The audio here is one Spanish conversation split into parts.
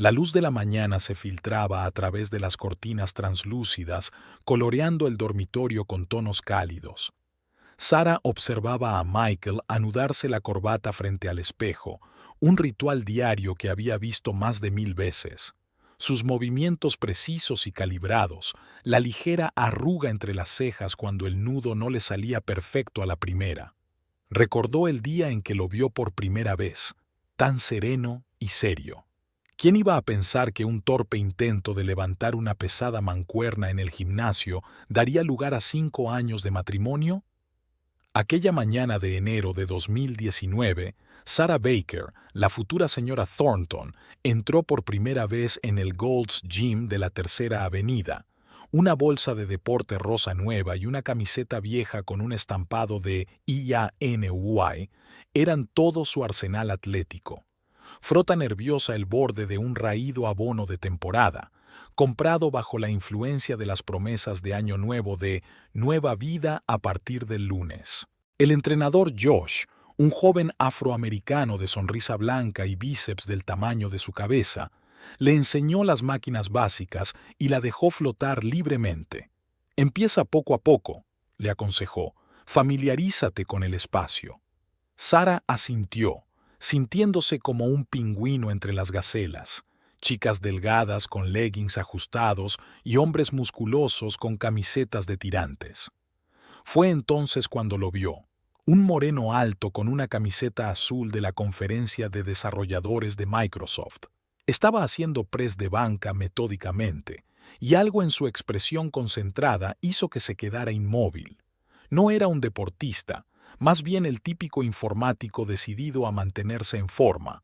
La luz de la mañana se filtraba a través de las cortinas translúcidas, coloreando el dormitorio con tonos cálidos. Sara observaba a Michael anudarse la corbata frente al espejo, un ritual diario que había visto más de 1000 veces. Sus movimientos precisos y calibrados, la ligera arruga entre las cejas cuando el nudo no le salía perfecto a la primera. Recordó el día en que lo vio por primera vez, tan sereno y serio. ¿Quién iba a pensar que un torpe intento de levantar una pesada mancuerna en el gimnasio daría lugar a 5 años de matrimonio? Aquella mañana de enero de 2019, Sarah Baker, la futura señora Thornton, entró por primera vez en el Gold's Gym de la Tercera Avenida. Una bolsa de deporte rosa nueva y una camiseta vieja con un estampado de IANY eran todo su arsenal atlético. Frota nerviosa el borde de un raído abono de temporada, comprado bajo la influencia de las promesas de Año Nuevo de nueva vida a partir del lunes. El entrenador Josh, un joven afroamericano de sonrisa blanca y bíceps del tamaño de su cabeza, le enseñó las máquinas básicas y la dejó flotar libremente. Empieza poco a poco, le aconsejó, familiarízate con el espacio. Sara asintió, sintiéndose como un pingüino entre las gacelas, chicas delgadas con leggings ajustados y hombres musculosos con camisetas de tirantes. Fue entonces cuando lo vio, un moreno alto con una camiseta azul de la conferencia de desarrolladores de Microsoft. Estaba haciendo press de banca metódicamente, y algo en su expresión concentrada hizo que se quedara inmóvil. No era un deportista, más bien el típico informático decidido a mantenerse en forma.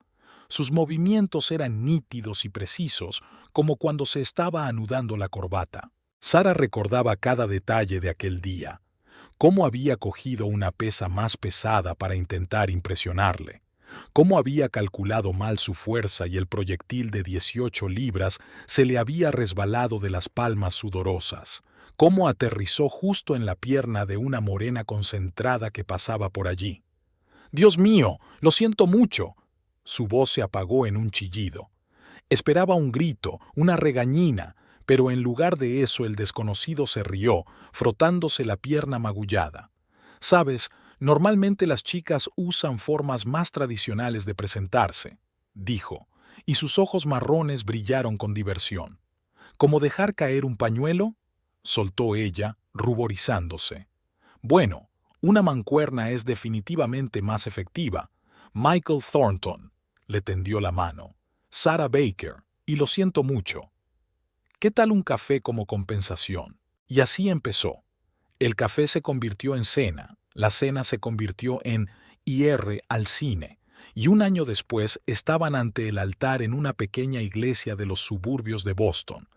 Sus movimientos eran nítidos y precisos, como cuando se estaba anudando la corbata. Sara recordaba cada detalle de aquel día, cómo había cogido una pesa más pesada para intentar impresionarle, cómo había calculado mal su fuerza y el proyectil de 18 libras se le había resbalado de las palmas sudorosas, cómo aterrizó justo en la pierna de una morena concentrada que pasaba por allí. «Dios mío, lo siento mucho». Su voz se apagó en un chillido. Esperaba un grito, una regañina, pero en lugar de eso el desconocido se rió, frotándose la pierna magullada. «Sabes, normalmente las chicas usan formas más tradicionales de presentarse», dijo, y sus ojos marrones brillaron con diversión. «¿Como dejar caer un pañuelo?», soltó ella, ruborizándose. «Bueno, una mancuerna es definitivamente más efectiva. Michael Thornton», le tendió la mano. «Sarah Baker, y lo siento mucho. ¿Qué tal un café como compensación?». Y así empezó. El café se convirtió en cena, la cena se convirtió en ir al cine, y un año después estaban ante el altar en una pequeña iglesia de los suburbios de Boston.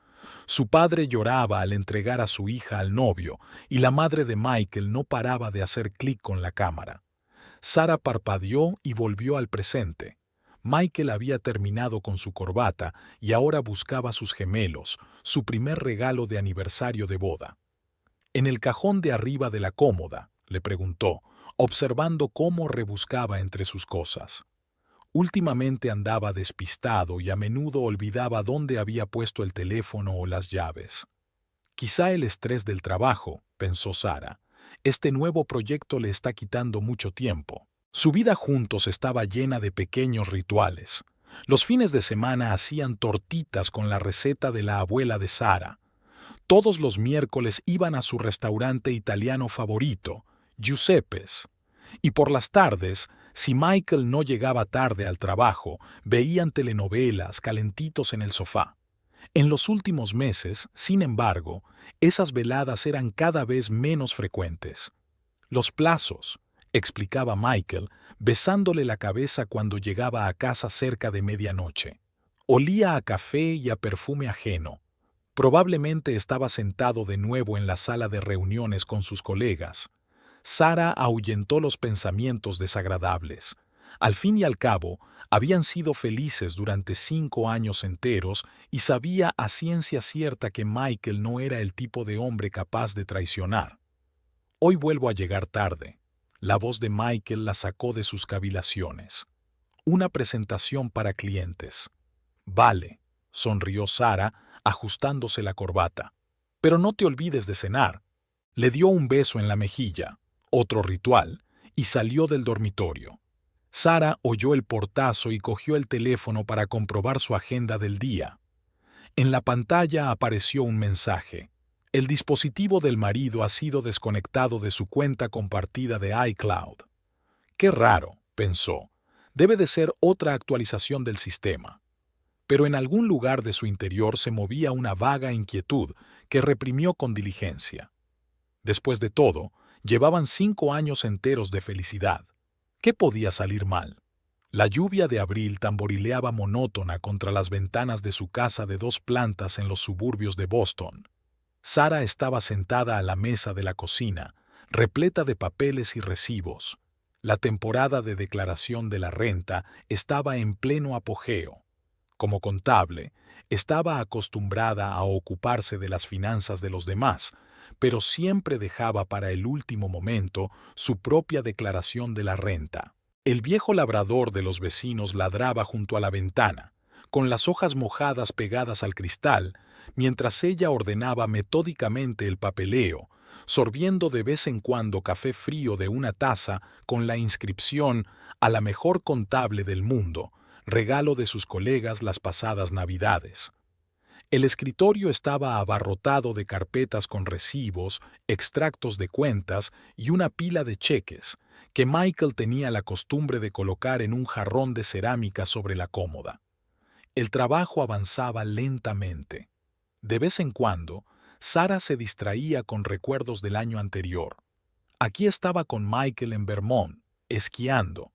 Su padre lloraba al entregar a su hija al novio, y la madre de Michael no paraba de hacer clic con la cámara. Sara parpadeó y volvió al presente. Michael había terminado con su corbata y ahora buscaba sus gemelos, su primer regalo de aniversario de boda. «¿En el cajón de arriba de la cómoda?», le preguntó, observando cómo rebuscaba entre sus cosas. Últimamente andaba despistado y a menudo olvidaba dónde había puesto el teléfono o las llaves. «Quizá el estrés del trabajo», pensó Sara. «Este nuevo proyecto le está quitando mucho tiempo». Su vida juntos estaba llena de pequeños rituales. Los fines de semana hacían tortitas con la receta de la abuela de Sara. Todos los miércoles iban a su restaurante italiano favorito, Giuseppe's. Y por las tardes, si Michael no llegaba tarde al trabajo, veían telenovelas calentitos en el sofá. En los últimos meses, sin embargo, esas veladas eran cada vez menos frecuentes. «Los plazos», explicaba Michael, besándole la cabeza cuando llegaba a casa cerca de medianoche. Olía a café y a perfume ajeno. Probablemente estaba sentado de nuevo en la sala de reuniones con sus colegas. Sara ahuyentó los pensamientos desagradables. Al fin y al cabo, habían sido felices durante 5 años enteros y sabía a ciencia cierta que Michael no era el tipo de hombre capaz de traicionar. «Hoy vuelvo a llegar tarde». La voz de Michael la sacó de sus cavilaciones. «Una presentación para clientes». «Vale», sonrió Sara, ajustándose la corbata. Pero no te olvides de cenar. Le dio un beso en la mejilla, otro ritual, y salió del dormitorio. Sara oyó el portazo y cogió el teléfono para comprobar su agenda del día. En la pantalla apareció un mensaje. El dispositivo del marido ha sido desconectado de su cuenta compartida de iCloud. Qué raro, pensó. Debe de ser otra actualización del sistema. Pero en algún lugar de su interior se movía una vaga inquietud que reprimió con diligencia. Después de todo, llevaban 5 años enteros de felicidad. ¿Qué podía salir mal? La lluvia de abril tamborileaba monótona contra las ventanas de su casa de 2 plantas en los suburbios de Boston. Sara estaba sentada a la mesa de la cocina, repleta de papeles y recibos. La temporada de declaración de la renta estaba en pleno apogeo. Como contable, estaba acostumbrada a ocuparse de las finanzas de los demás, pero siempre dejaba para el último momento su propia declaración de la renta. El viejo labrador de los vecinos ladraba junto a la ventana, con las hojas mojadas pegadas al cristal, mientras ella ordenaba metódicamente el papeleo, sorbiendo de vez en cuando café frío de una taza con la inscripción a la mejor contable del mundo, regalo de sus colegas las pasadas Navidades. El escritorio estaba abarrotado de carpetas con recibos, extractos de cuentas y una pila de cheques, que Michael tenía la costumbre de colocar en un jarrón de cerámica sobre la cómoda. El trabajo avanzaba lentamente. De vez en cuando, Sara se distraía con recuerdos del año anterior. Aquí estaba con Michael en Vermont, esquiando.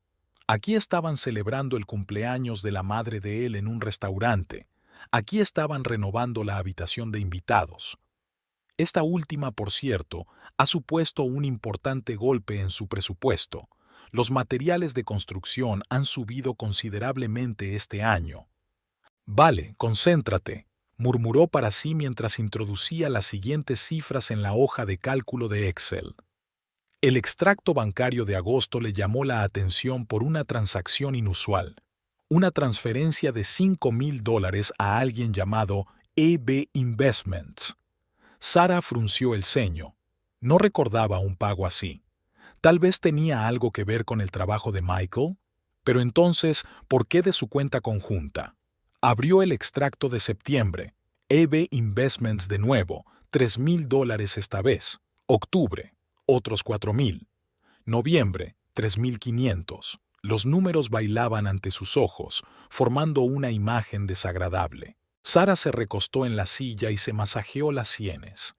Aquí estaban celebrando el cumpleaños de la madre de él en un restaurante. Aquí estaban renovando la habitación de invitados. Esta última, por cierto, ha supuesto un importante golpe en su presupuesto. Los materiales de construcción han subido considerablemente este año. Vale, concéntrate, murmuró para sí mientras introducía las siguientes cifras en la hoja de cálculo de Excel. El extracto bancario de agosto le llamó la atención por una transacción inusual. Una transferencia de $5,000 a alguien llamado EB Investments. Sara frunció el ceño. No recordaba un pago así. Tal vez tenía algo que ver con el trabajo de Michael, pero entonces, ¿por qué de su cuenta conjunta? Abrió el extracto de septiembre. EB Investments de nuevo, $3,000 esta vez. Octubre, otros $4,000. Noviembre, 3,500. Los números bailaban ante sus ojos, formando una imagen desagradable. Sara se recostó en la silla y se masajeó las sienes.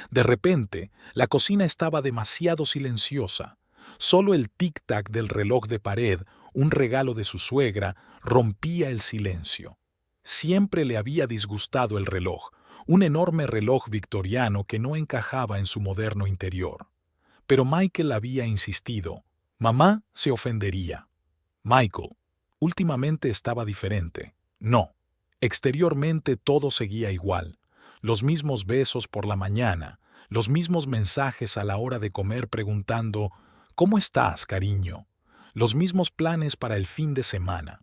De repente, la cocina estaba demasiado silenciosa. Solo el tic-tac del reloj de pared, un regalo de su suegra, rompía el silencio. Siempre le había disgustado el reloj, un enorme reloj victoriano que no encajaba en su moderno interior. Pero Michael había insistido. Mamá se ofendería. Michael, últimamente estaba diferente. No. Exteriormente todo seguía igual. Los mismos besos por la mañana, los mismos mensajes a la hora de comer preguntando «¿Cómo estás, cariño?», los mismos planes para el fin de semana.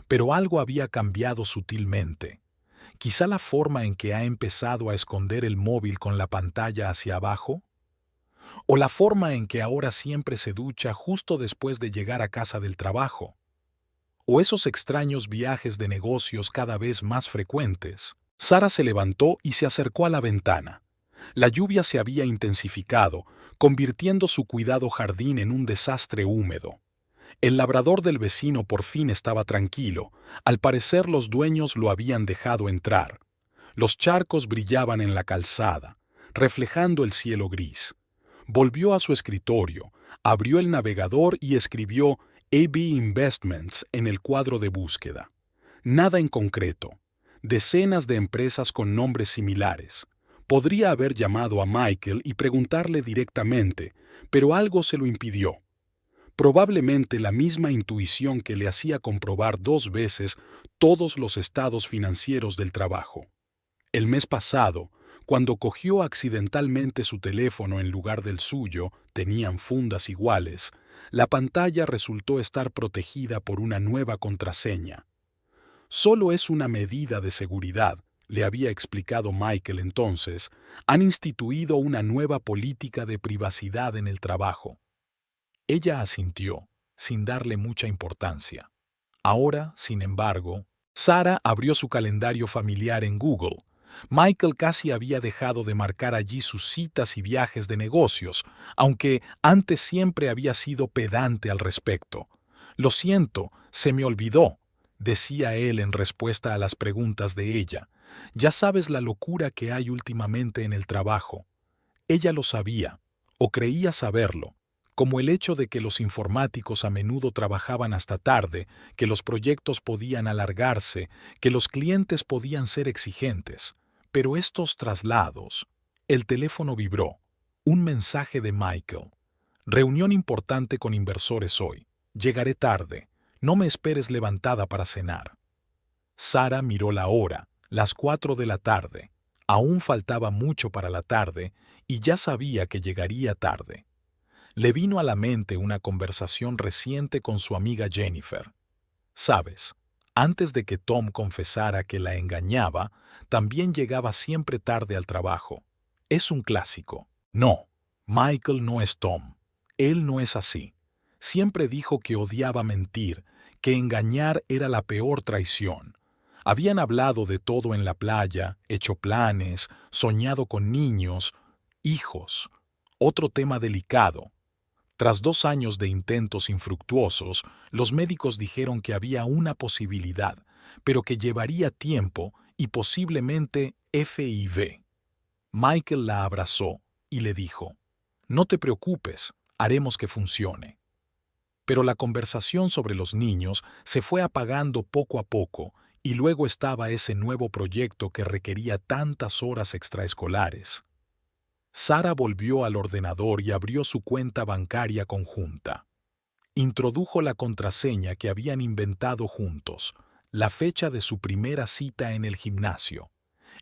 Pero algo había cambiado sutilmente. Quizá la forma en que ha empezado a esconder el móvil con la pantalla hacia abajo, o la forma en que ahora siempre se ducha justo después de llegar a casa del trabajo, o esos extraños viajes de negocios cada vez más frecuentes. Sara se levantó y se acercó a la ventana. La lluvia se había intensificado, convirtiendo su cuidado jardín en un desastre húmedo. El labrador del vecino por fin estaba tranquilo. Al parecer los dueños lo habían dejado entrar. Los charcos brillaban en la calzada, reflejando el cielo gris. Volvió a su escritorio, abrió el navegador y escribió EB Investments en el cuadro de búsqueda. Nada en concreto. Decenas de empresas con nombres similares. Podría haber llamado a Michael y preguntarle directamente, pero algo se lo impidió. Probablemente la misma intuición que le hacía comprobar 2 veces todos los estados financieros del trabajo. El mes pasado, cuando cogió accidentalmente su teléfono en lugar del suyo, tenían fundas iguales, la pantalla resultó estar protegida por una nueva contraseña. Solo es una medida de seguridad, le había explicado Michael entonces. Han instituido una nueva política de privacidad en el trabajo. Ella asintió, sin darle mucha importancia. Ahora, sin embargo, Sara abrió su calendario familiar en Google. Michael casi había dejado de marcar allí sus citas y viajes de negocios, aunque antes siempre había sido pedante al respecto. Lo siento, se me olvidó, decía él en respuesta a las preguntas de ella. Ya sabes la locura que hay últimamente en el trabajo. Ella lo sabía, o creía saberlo, como el hecho de que los informáticos a menudo trabajaban hasta tarde, que los proyectos podían alargarse, que los clientes podían ser exigentes. Pero estos traslados... El teléfono vibró. Un mensaje de Michael. Reunión importante con inversores hoy. Llegaré tarde. No me esperes levantada para cenar. Sara miró la hora, las 4 de la tarde. Aún faltaba mucho para la tarde y ya sabía que llegaría tarde. Le vino a la mente una conversación reciente con su amiga Jennifer. Sabes, antes de que Tom confesara que la engañaba, también llegaba siempre tarde al trabajo. Es un clásico. No, Michael no es Tom. Él no es así. Siempre dijo que odiaba mentir, que engañar era la peor traición. Habían hablado de todo en la playa, hecho planes, soñado con niños, hijos. Otro tema delicado. Tras 2 años de intentos infructuosos, los médicos dijeron que había una posibilidad, pero que llevaría tiempo y posiblemente FIV. Michael la abrazó y le dijo, «No te preocupes, haremos que funcione». Pero la conversación sobre los niños se fue apagando poco a poco y luego estaba ese nuevo proyecto que requería tantas horas extraescolares. Sara volvió al ordenador y abrió su cuenta bancaria conjunta. Introdujo la contraseña que habían inventado juntos, la fecha de su primera cita en el gimnasio.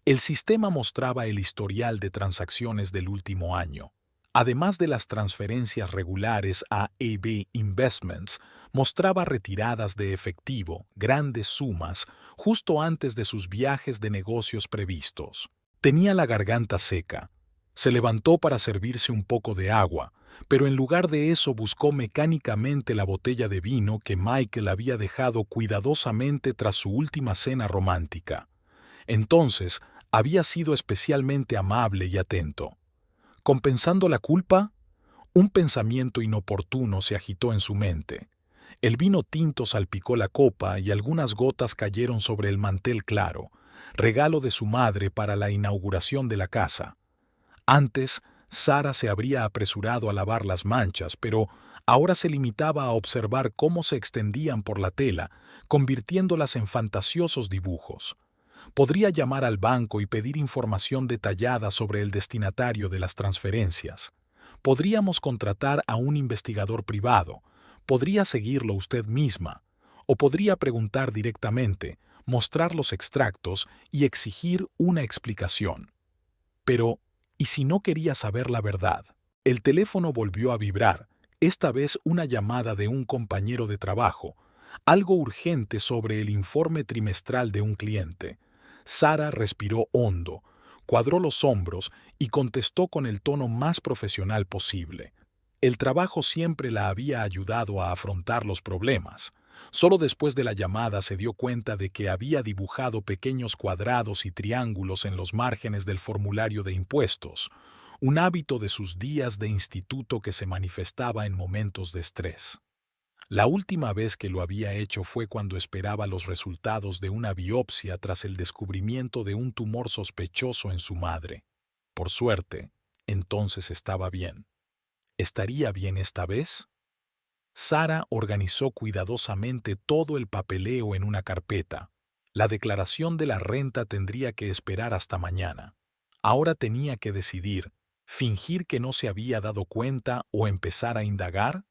El sistema mostraba el historial de transacciones del último año. Además de las transferencias regulares a AB Investments, mostraba retiradas de efectivo, grandes sumas, justo antes de sus viajes de negocios previstos. Tenía la garganta seca. Se levantó para servirse un poco de agua, pero en lugar de eso buscó mecánicamente la botella de vino que Michael había dejado cuidadosamente tras su última cena romántica. Entonces, había sido especialmente amable y atento. ¿Compensando la culpa? Un pensamiento inoportuno se agitó en su mente. El vino tinto salpicó la copa y algunas gotas cayeron sobre el mantel claro, regalo de su madre para la inauguración de la casa. Antes, Sara se habría apresurado a lavar las manchas, pero ahora se limitaba a observar cómo se extendían por la tela, convirtiéndolas en fantasiosos dibujos. Podría llamar al banco y pedir información detallada sobre el destinatario de las transferencias. Podríamos contratar a un investigador privado. Podría seguirlo usted misma. O podría preguntar directamente, mostrar los extractos y exigir una explicación. Pero, ¿y si no quería saber la verdad? El teléfono volvió a vibrar, esta vez una llamada de un compañero de trabajo, algo urgente sobre el informe trimestral de un cliente. Sara respiró hondo, cuadró los hombros y contestó con el tono más profesional posible. El trabajo siempre la había ayudado a afrontar los problemas. Solo después de la llamada se dio cuenta de que había dibujado pequeños cuadrados y triángulos en los márgenes del formulario de impuestos, un hábito de sus días de instituto que se manifestaba en momentos de estrés. La última vez que lo había hecho fue cuando esperaba los resultados de una biopsia tras el descubrimiento de un tumor sospechoso en su madre. Por suerte, entonces estaba bien. ¿Estaría bien esta vez? Sara organizó cuidadosamente todo el papeleo en una carpeta. La declaración de la renta tendría que esperar hasta mañana. Ahora tenía que decidir, fingir que no se había dado cuenta o empezar a indagar.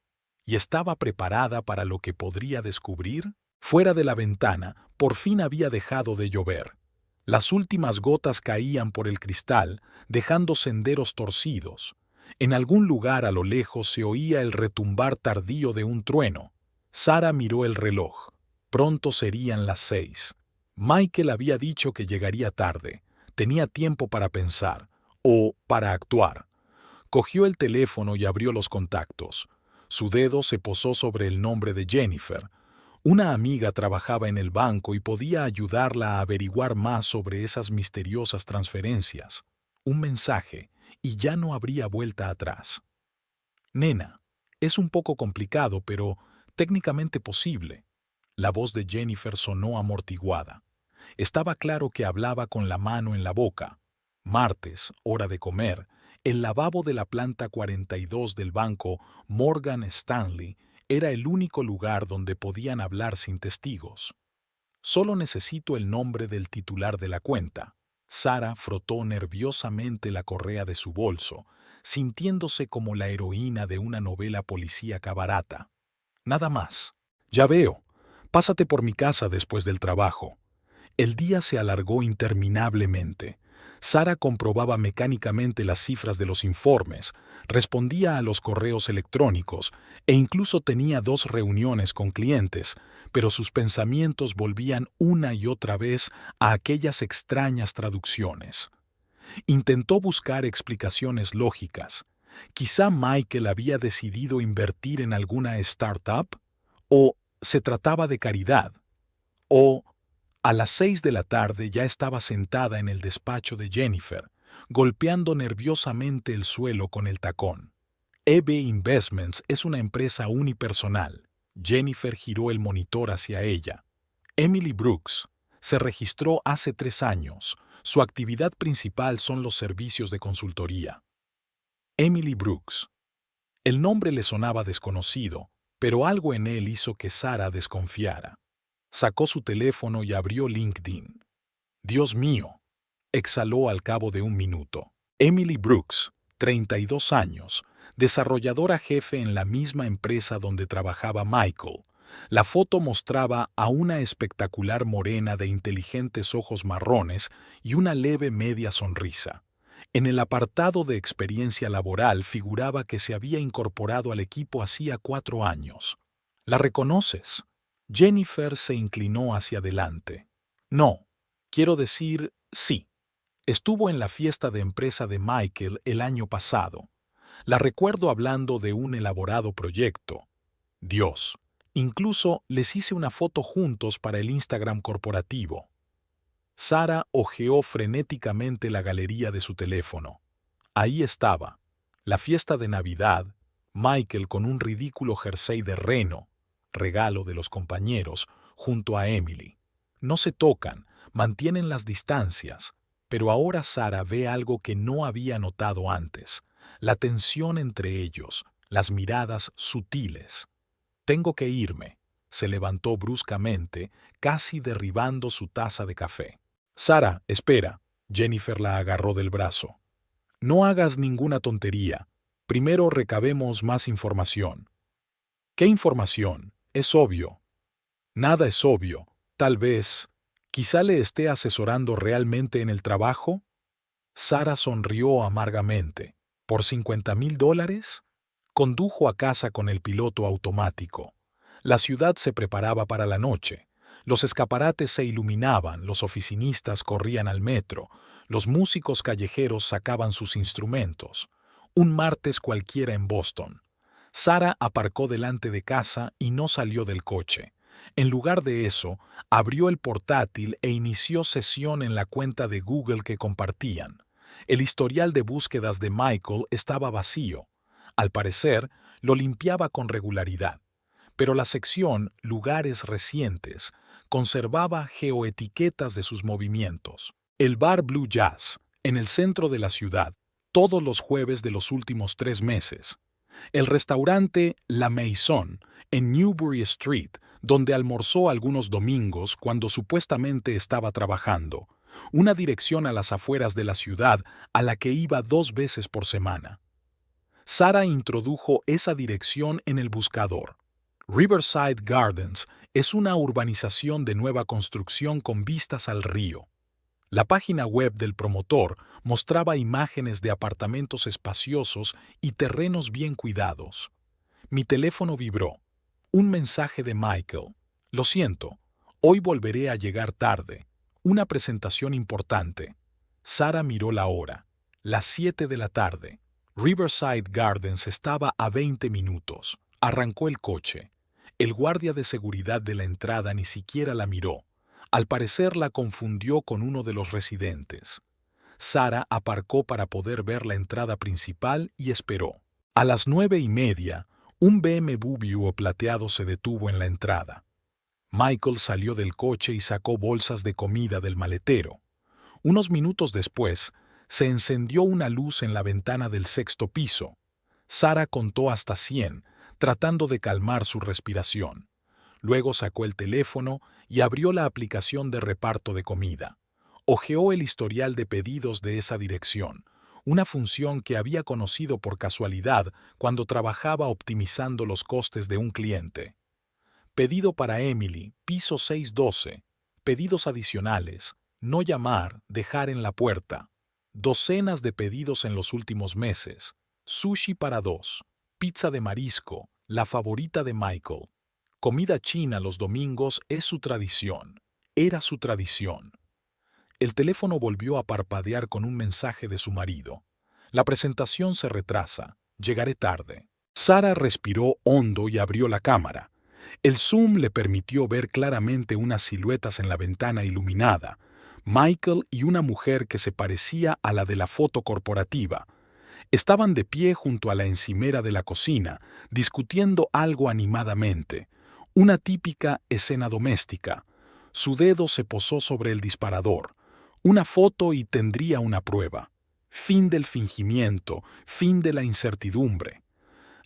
¿Y estaba preparada para lo que podría descubrir? Fuera de la ventana, por fin había dejado de llover. Las últimas gotas caían por el cristal, dejando senderos torcidos. En algún lugar a lo lejos se oía el retumbar tardío de un trueno. Sara miró el reloj. Pronto serían las 6. Michael había dicho que llegaría tarde. Tenía tiempo para pensar, o para actuar. Cogió el teléfono y abrió los contactos. Su dedo se posó sobre el nombre de Jennifer. Una amiga trabajaba en el banco y podía ayudarla a averiguar más sobre esas misteriosas transferencias. Un mensaje, y ya no habría vuelta atrás. Nena, es un poco complicado, pero técnicamente posible. La voz de Jennifer sonó amortiguada. Estaba claro que hablaba con la mano en la boca. Martes, hora de comer, el lavabo de la planta 42 del banco Morgan Stanley era el único lugar donde podían hablar sin testigos. Solo necesito el nombre del titular de la cuenta. Sara frotó nerviosamente la correa de su bolso, sintiéndose como la heroína de una novela policíaca barata. Nada más. Ya veo. Pásate por mi casa después del trabajo. El día se alargó interminablemente. Sara comprobaba mecánicamente las cifras de los informes, respondía a los correos electrónicos e incluso tenía 2 reuniones con clientes, pero sus pensamientos volvían una y otra vez a aquellas extrañas traducciones. Intentó buscar explicaciones lógicas. Quizá Michael había decidido invertir en alguna startup, o se trataba de caridad, o a las 6 de la tarde ya estaba sentada en el despacho de Jennifer, golpeando nerviosamente el suelo con el tacón. EB Investments es una empresa unipersonal. Jennifer giró el monitor hacia ella. Emily Brooks se registró hace 3 años. Su actividad principal son los servicios de consultoría. Emily Brooks. El nombre le sonaba desconocido, pero algo en él hizo que Sara desconfiara. Sacó su teléfono y abrió LinkedIn. Dios mío, exhaló al cabo de un minuto. Emily Brooks, 32 años, desarrolladora jefe en la misma empresa donde trabajaba Michael. La foto mostraba a una espectacular morena de inteligentes ojos marrones y una leve media sonrisa. En el apartado de experiencia laboral figuraba que se había incorporado al equipo hacía 4 años. ¿La reconoces? Jennifer se inclinó hacia adelante. No, quiero decir, sí. Estuvo en la fiesta de empresa de Michael el año pasado. La recuerdo hablando de un elaborado proyecto. Dios, incluso les hice una foto juntos para el Instagram corporativo. Sara hojeó frenéticamente la galería de su teléfono. Ahí estaba, la fiesta de Navidad, Michael con un ridículo jersey de reno, regalo de los compañeros, junto a Emily. No se tocan, mantienen las distancias, pero ahora Sara ve algo que no había notado antes, la tensión entre ellos, las miradas sutiles. Tengo que irme. Se levantó bruscamente, casi derribando su taza de café. Sara, espera. Jennifer la agarró del brazo. No hagas ninguna tontería. Primero recabemos más información. ¿Qué información? Es obvio. Nada es obvio. Tal vez, quizá le esté asesorando realmente en el trabajo. Sara sonrió amargamente. ¿Por $50,000? Condujo a casa con el piloto automático. La ciudad se preparaba para la noche. Los escaparates se iluminaban, los oficinistas corrían al metro, los músicos callejeros sacaban sus instrumentos. Un martes cualquiera en Boston. Sara aparcó delante de casa y no salió del coche. En lugar de eso, abrió el portátil e inició sesión en la cuenta de Google que compartían. El historial de búsquedas de Michael estaba vacío. Al parecer, lo limpiaba con regularidad. Pero la sección Lugares recientes conservaba geoetiquetas de sus movimientos. El bar Blue Jazz, en el centro de la ciudad, todos los jueves de los últimos 3 meses. El restaurante La Maison, en Newbury Street, donde almorzó algunos domingos cuando supuestamente estaba trabajando. Una dirección a las afueras de la ciudad a la que iba 2 veces por semana. Sara introdujo esa dirección en el buscador. Riverside Gardens es una urbanización de nueva construcción con vistas al río. La página web del promotor mostraba imágenes de apartamentos espaciosos y terrenos bien cuidados. Mi teléfono vibró. Un mensaje de Michael. Lo siento, Hoy volveré a llegar tarde. Una presentación importante. Sara miró la hora. Las 7 de la tarde. Riverside Gardens estaba a 20 minutos. Arrancó el coche. El guardia de seguridad de la entrada ni siquiera la miró. Al parecer la confundió con uno de los residentes. Sara aparcó para poder ver la entrada principal y esperó. A las 9:30, un BMW plateado se detuvo en la entrada. Michael salió del coche y sacó bolsas de comida del maletero. Unos minutos después, se encendió una luz en la ventana del sexto piso. Sara contó hasta 100, tratando de calmar su respiración. Luego sacó el teléfono y abrió la aplicación de reparto de comida. Hojeó el historial de pedidos de esa dirección, una función que había conocido por casualidad cuando trabajaba optimizando los costes de un cliente. Pedido para Emily, piso 612. Pedidos adicionales. No llamar, dejar en la puerta. Docenas de pedidos en los últimos meses. Sushi para 2. Pizza de marisco, la favorita de Michael. Comida china los domingos es su tradición. Era su tradición. El teléfono volvió a parpadear con un mensaje de su marido. La presentación se retrasa. Llegaré tarde. Sara respiró hondo y abrió la cámara. El zoom le permitió ver claramente unas siluetas en la ventana iluminada. Michael y una mujer que se parecía a la de la foto corporativa. Estaban de pie junto a la encimera de la cocina, discutiendo algo animadamente. Una típica escena doméstica. Su dedo se posó sobre el disparador. Una foto y tendría una prueba. Fin del fingimiento, fin de la incertidumbre.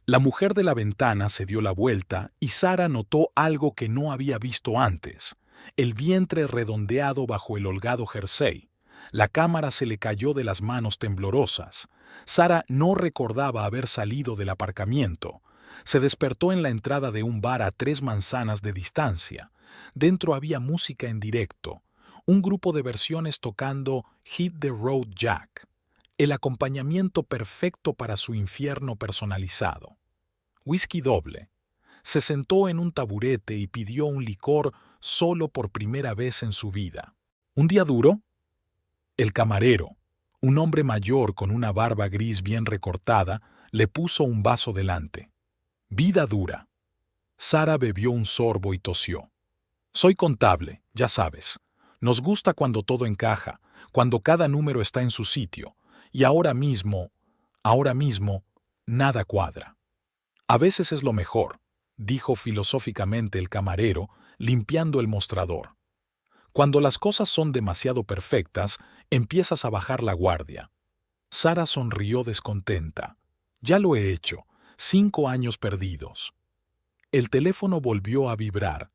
La mujer de la ventana se dio la vuelta y Sara notó algo que no había visto antes. El vientre redondeado bajo el holgado jersey. La cámara se le cayó de las manos temblorosas. Sara no recordaba haber salido del aparcamiento. Se despertó en la entrada de un bar a 3 manzanas de distancia. Dentro había música en directo. Un grupo de versiones tocando Hit the Road Jack. El acompañamiento perfecto para su infierno personalizado. Whisky doble. Se sentó en un taburete y pidió un licor solo por primera vez en su vida. ¿Un día duro? El camarero, un hombre mayor con una barba gris bien recortada, le puso un vaso delante. Vida dura. Sara bebió un sorbo y tosió. Soy contable, ya sabes. Nos gusta cuando todo encaja, cuando cada número está en su sitio. Y ahora mismo, nada cuadra. A veces es lo mejor, dijo filosóficamente el camarero, limpiando el mostrador. Cuando las cosas son demasiado perfectas, empiezas a bajar la guardia. Sara sonrió descontenta. Ya lo he hecho, 5 años perdidos. El teléfono volvió a vibrar.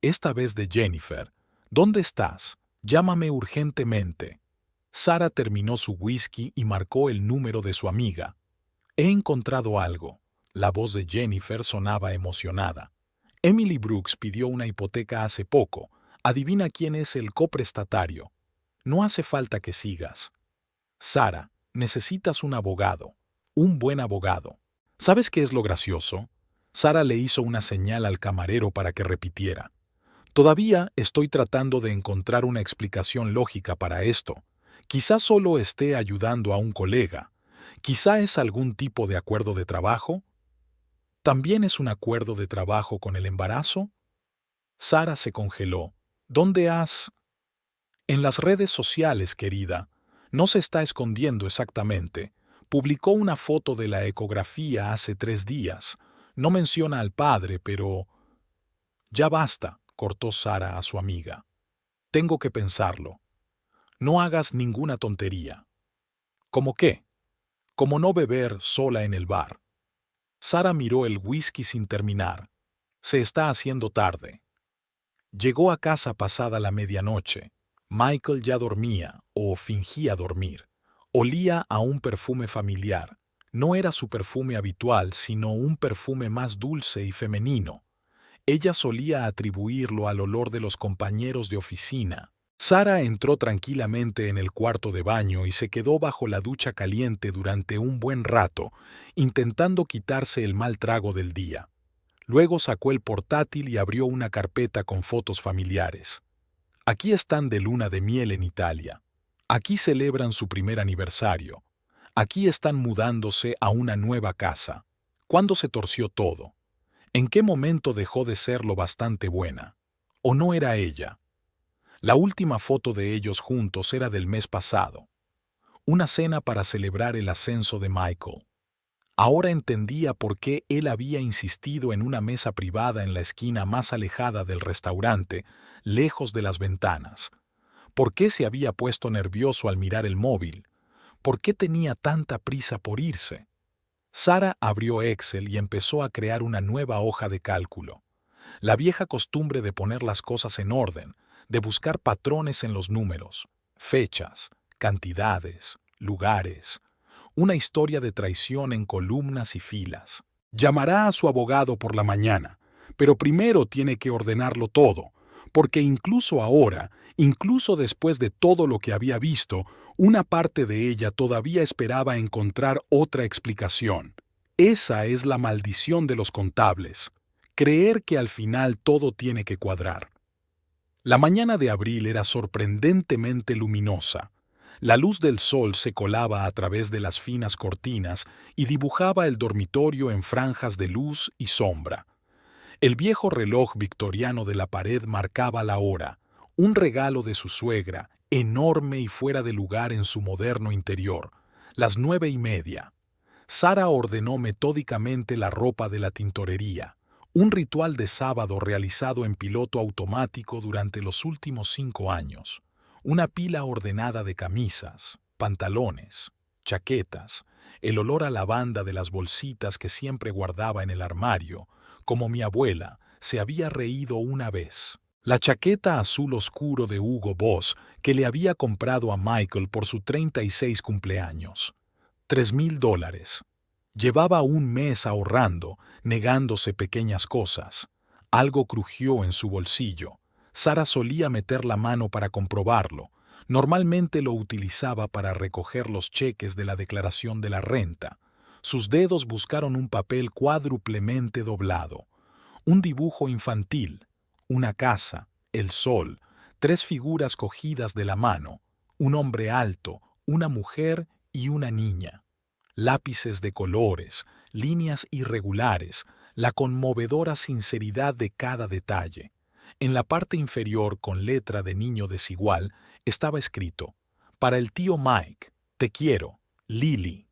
Esta vez de Jennifer. ¿Dónde estás? Llámame urgentemente. Sara terminó su whisky y marcó el número de su amiga. He encontrado algo. La voz de Jennifer sonaba emocionada. Emily Brooks pidió una hipoteca hace poco. Adivina quién es el coprestatario. No hace falta que sigas. Sara, necesitas un abogado. Un buen abogado. ¿Sabes qué es lo gracioso? Sara le hizo una señal al camarero para que repitiera. Todavía estoy tratando de encontrar una explicación lógica para esto. Quizá solo esté ayudando a un colega. Quizá es algún tipo de acuerdo de trabajo. ¿También es un acuerdo de trabajo con el embarazo? Sara se congeló. ¿Dónde has...? En las redes sociales, querida. No se está escondiendo exactamente. Publicó una foto de la ecografía hace 3 días. No menciona al padre, pero... Ya basta, cortó Sara a su amiga. Tengo que pensarlo. No hagas ninguna tontería. ¿Cómo qué? Como no beber sola en el bar. Sara miró el whisky sin terminar. Se está haciendo tarde. Llegó a casa pasada la medianoche. Michael ya dormía, o fingía dormir. Olía a un perfume familiar. No era su perfume habitual, sino un perfume más dulce y femenino. Ella solía atribuirlo al olor de los compañeros de oficina. Sara entró tranquilamente en el cuarto de baño y se quedó bajo la ducha caliente durante un buen rato, intentando quitarse el mal trago del día. Luego sacó el portátil y abrió una carpeta con fotos familiares. Aquí están de luna de miel en Italia. Aquí celebran su primer aniversario. Aquí están mudándose a una nueva casa. ¿Cuándo se torció todo? ¿En qué momento dejó de ser lo bastante buena? ¿O no era ella? La última foto de ellos juntos era del mes pasado. Una cena para celebrar el ascenso de Michael. Ahora entendía por qué él había insistido en una mesa privada en la esquina más alejada del restaurante, lejos de las ventanas. ¿Por qué se había puesto nervioso al mirar el móvil? ¿Por qué tenía tanta prisa por irse? Sara abrió Excel y empezó a crear una nueva hoja de cálculo. La vieja costumbre de poner las cosas en orden, de buscar patrones en los números, fechas, cantidades, lugares. Una historia de traición en columnas y filas. Llamará a su abogado por la mañana, pero primero tiene que ordenarlo todo, porque incluso ahora, incluso después de todo lo que había visto, una parte de ella todavía esperaba encontrar otra explicación. Esa es la maldición de los contables. Creer que al final todo tiene que cuadrar. La mañana de abril era sorprendentemente luminosa. La luz del sol se colaba a través de las finas cortinas y dibujaba el dormitorio en franjas de luz y sombra. El viejo reloj victoriano de la pared marcaba la hora, un regalo de su suegra, enorme y fuera de lugar en su moderno interior, las 9:30. Sara ordenó metódicamente la ropa de la tintorería, un ritual de sábado realizado en piloto automático durante los últimos 5 años. Una pila ordenada de camisas, pantalones, chaquetas, el olor a lavanda de las bolsitas que siempre guardaba en el armario, como mi abuela se había reído una vez. La chaqueta azul oscuro de Hugo Boss que le había comprado a Michael por su 36 cumpleaños. $3,000. Llevaba un mes ahorrando, negándose pequeñas cosas. Algo crujió en su bolsillo. Sara solía meter la mano para comprobarlo. Normalmente lo utilizaba para recoger los cheques de la declaración de la renta. Sus dedos buscaron un papel cuádruplemente doblado. Un dibujo infantil, una casa, el sol, 3 figuras cogidas de la mano, un hombre alto, una mujer y una niña. Lápices de colores, líneas irregulares, la conmovedora sinceridad de cada detalle. En la parte inferior, con letra de niño desigual, estaba escrito: «Para el tío Mike, te quiero, Lily».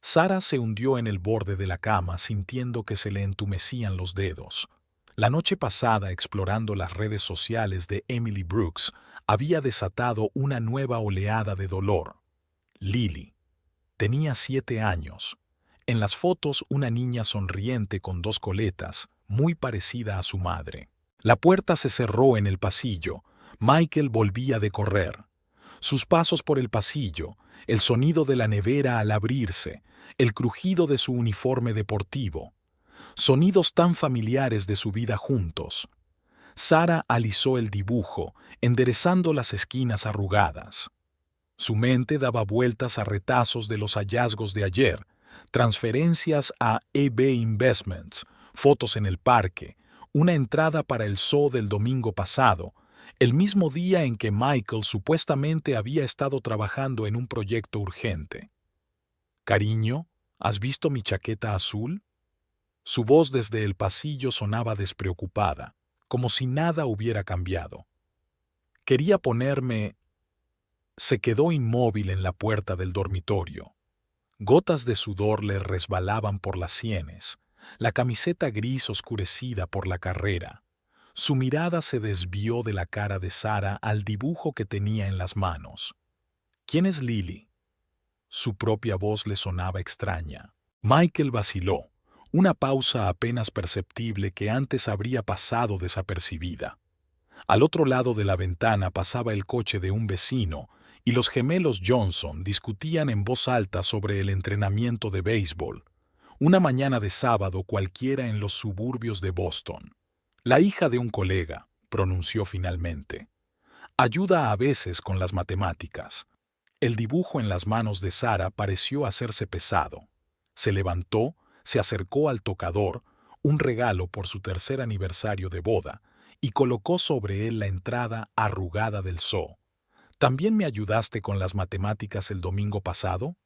Sara se hundió en el borde de la cama sintiendo que se le entumecían los dedos. La noche pasada, explorando las redes sociales de Emily Brooks, había desatado una nueva oleada de dolor. Lily. Tenía 7 años. En las fotos, una niña sonriente con 2 coletas, muy parecida a su madre. La puerta se cerró en el pasillo. Michael volvía de correr. Sus pasos por el pasillo, el sonido de la nevera al abrirse, el crujido de su uniforme deportivo. Sonidos tan familiares de su vida juntos. Sara alisó el dibujo, enderezando las esquinas arrugadas. Su mente daba vueltas a retazos de los hallazgos de ayer, transferencias a EB Investments, fotos en el parque, una entrada para el zoo del domingo pasado, el mismo día en que Michael supuestamente había estado trabajando en un proyecto urgente. «Cariño, ¿has visto mi chaqueta azul?» Su voz desde el pasillo sonaba despreocupada, como si nada hubiera cambiado. «Quería ponerme...» Se quedó inmóvil en la puerta del dormitorio. Gotas de sudor le resbalaban por las sienes, la camiseta gris oscurecida por la carrera. Su mirada se desvió de la cara de Sara al dibujo que tenía en las manos. «¿Quién es Lily?» Su propia voz le sonaba extraña. Michael vaciló, una pausa apenas perceptible que antes habría pasado desapercibida. Al otro lado de la ventana pasaba el coche de un vecino y los gemelos Johnson discutían en voz alta sobre el entrenamiento de béisbol. Una mañana de sábado cualquiera en los suburbios de Boston. «La hija de un colega», pronunció finalmente. «Ayuda a veces con las matemáticas». El dibujo en las manos de Sara pareció hacerse pesado. Se levantó, se acercó al tocador, un regalo por su tercer aniversario de boda, y colocó sobre él la entrada arrugada del zoo. ¿También me ayudaste con las matemáticas el domingo pasado?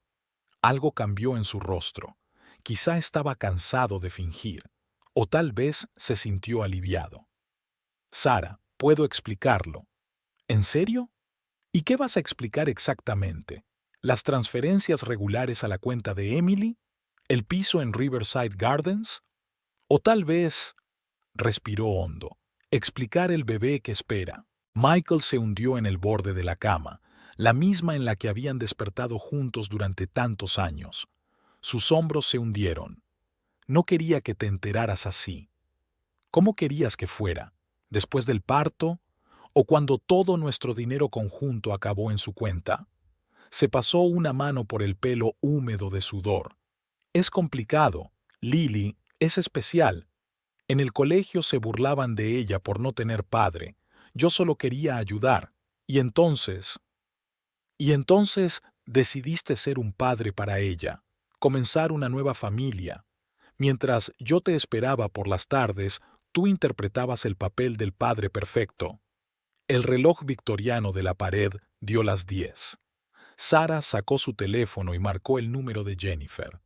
Algo cambió en su rostro. Quizá estaba cansado de fingir, o tal vez se sintió aliviado. Sara, puedo explicarlo. ¿En serio? ¿Y qué vas a explicar exactamente? ¿Las transferencias regulares a la cuenta de Emily? ¿El piso en Riverside Gardens? O tal vez, respiró hondo, explicar el bebé que espera. Michael se hundió en el borde de la cama, la misma en la que habían despertado juntos durante tantos años. Sus hombros se hundieron. No quería que te enteraras así. ¿Cómo querías que fuera? ¿Después del parto? ¿O cuando todo nuestro dinero conjunto acabó en su cuenta? Se pasó una mano por el pelo húmedo de sudor. Es complicado. Lily es especial. En el colegio se burlaban de ella por no tener padre. Yo solo quería ayudar. Y entonces decidiste ser un padre para ella, comenzar una nueva familia. Mientras yo te esperaba por las tardes, tú interpretabas el papel del padre perfecto. El reloj victoriano de la pared dio las 10. Sara sacó su teléfono y marcó el número de Jennifer.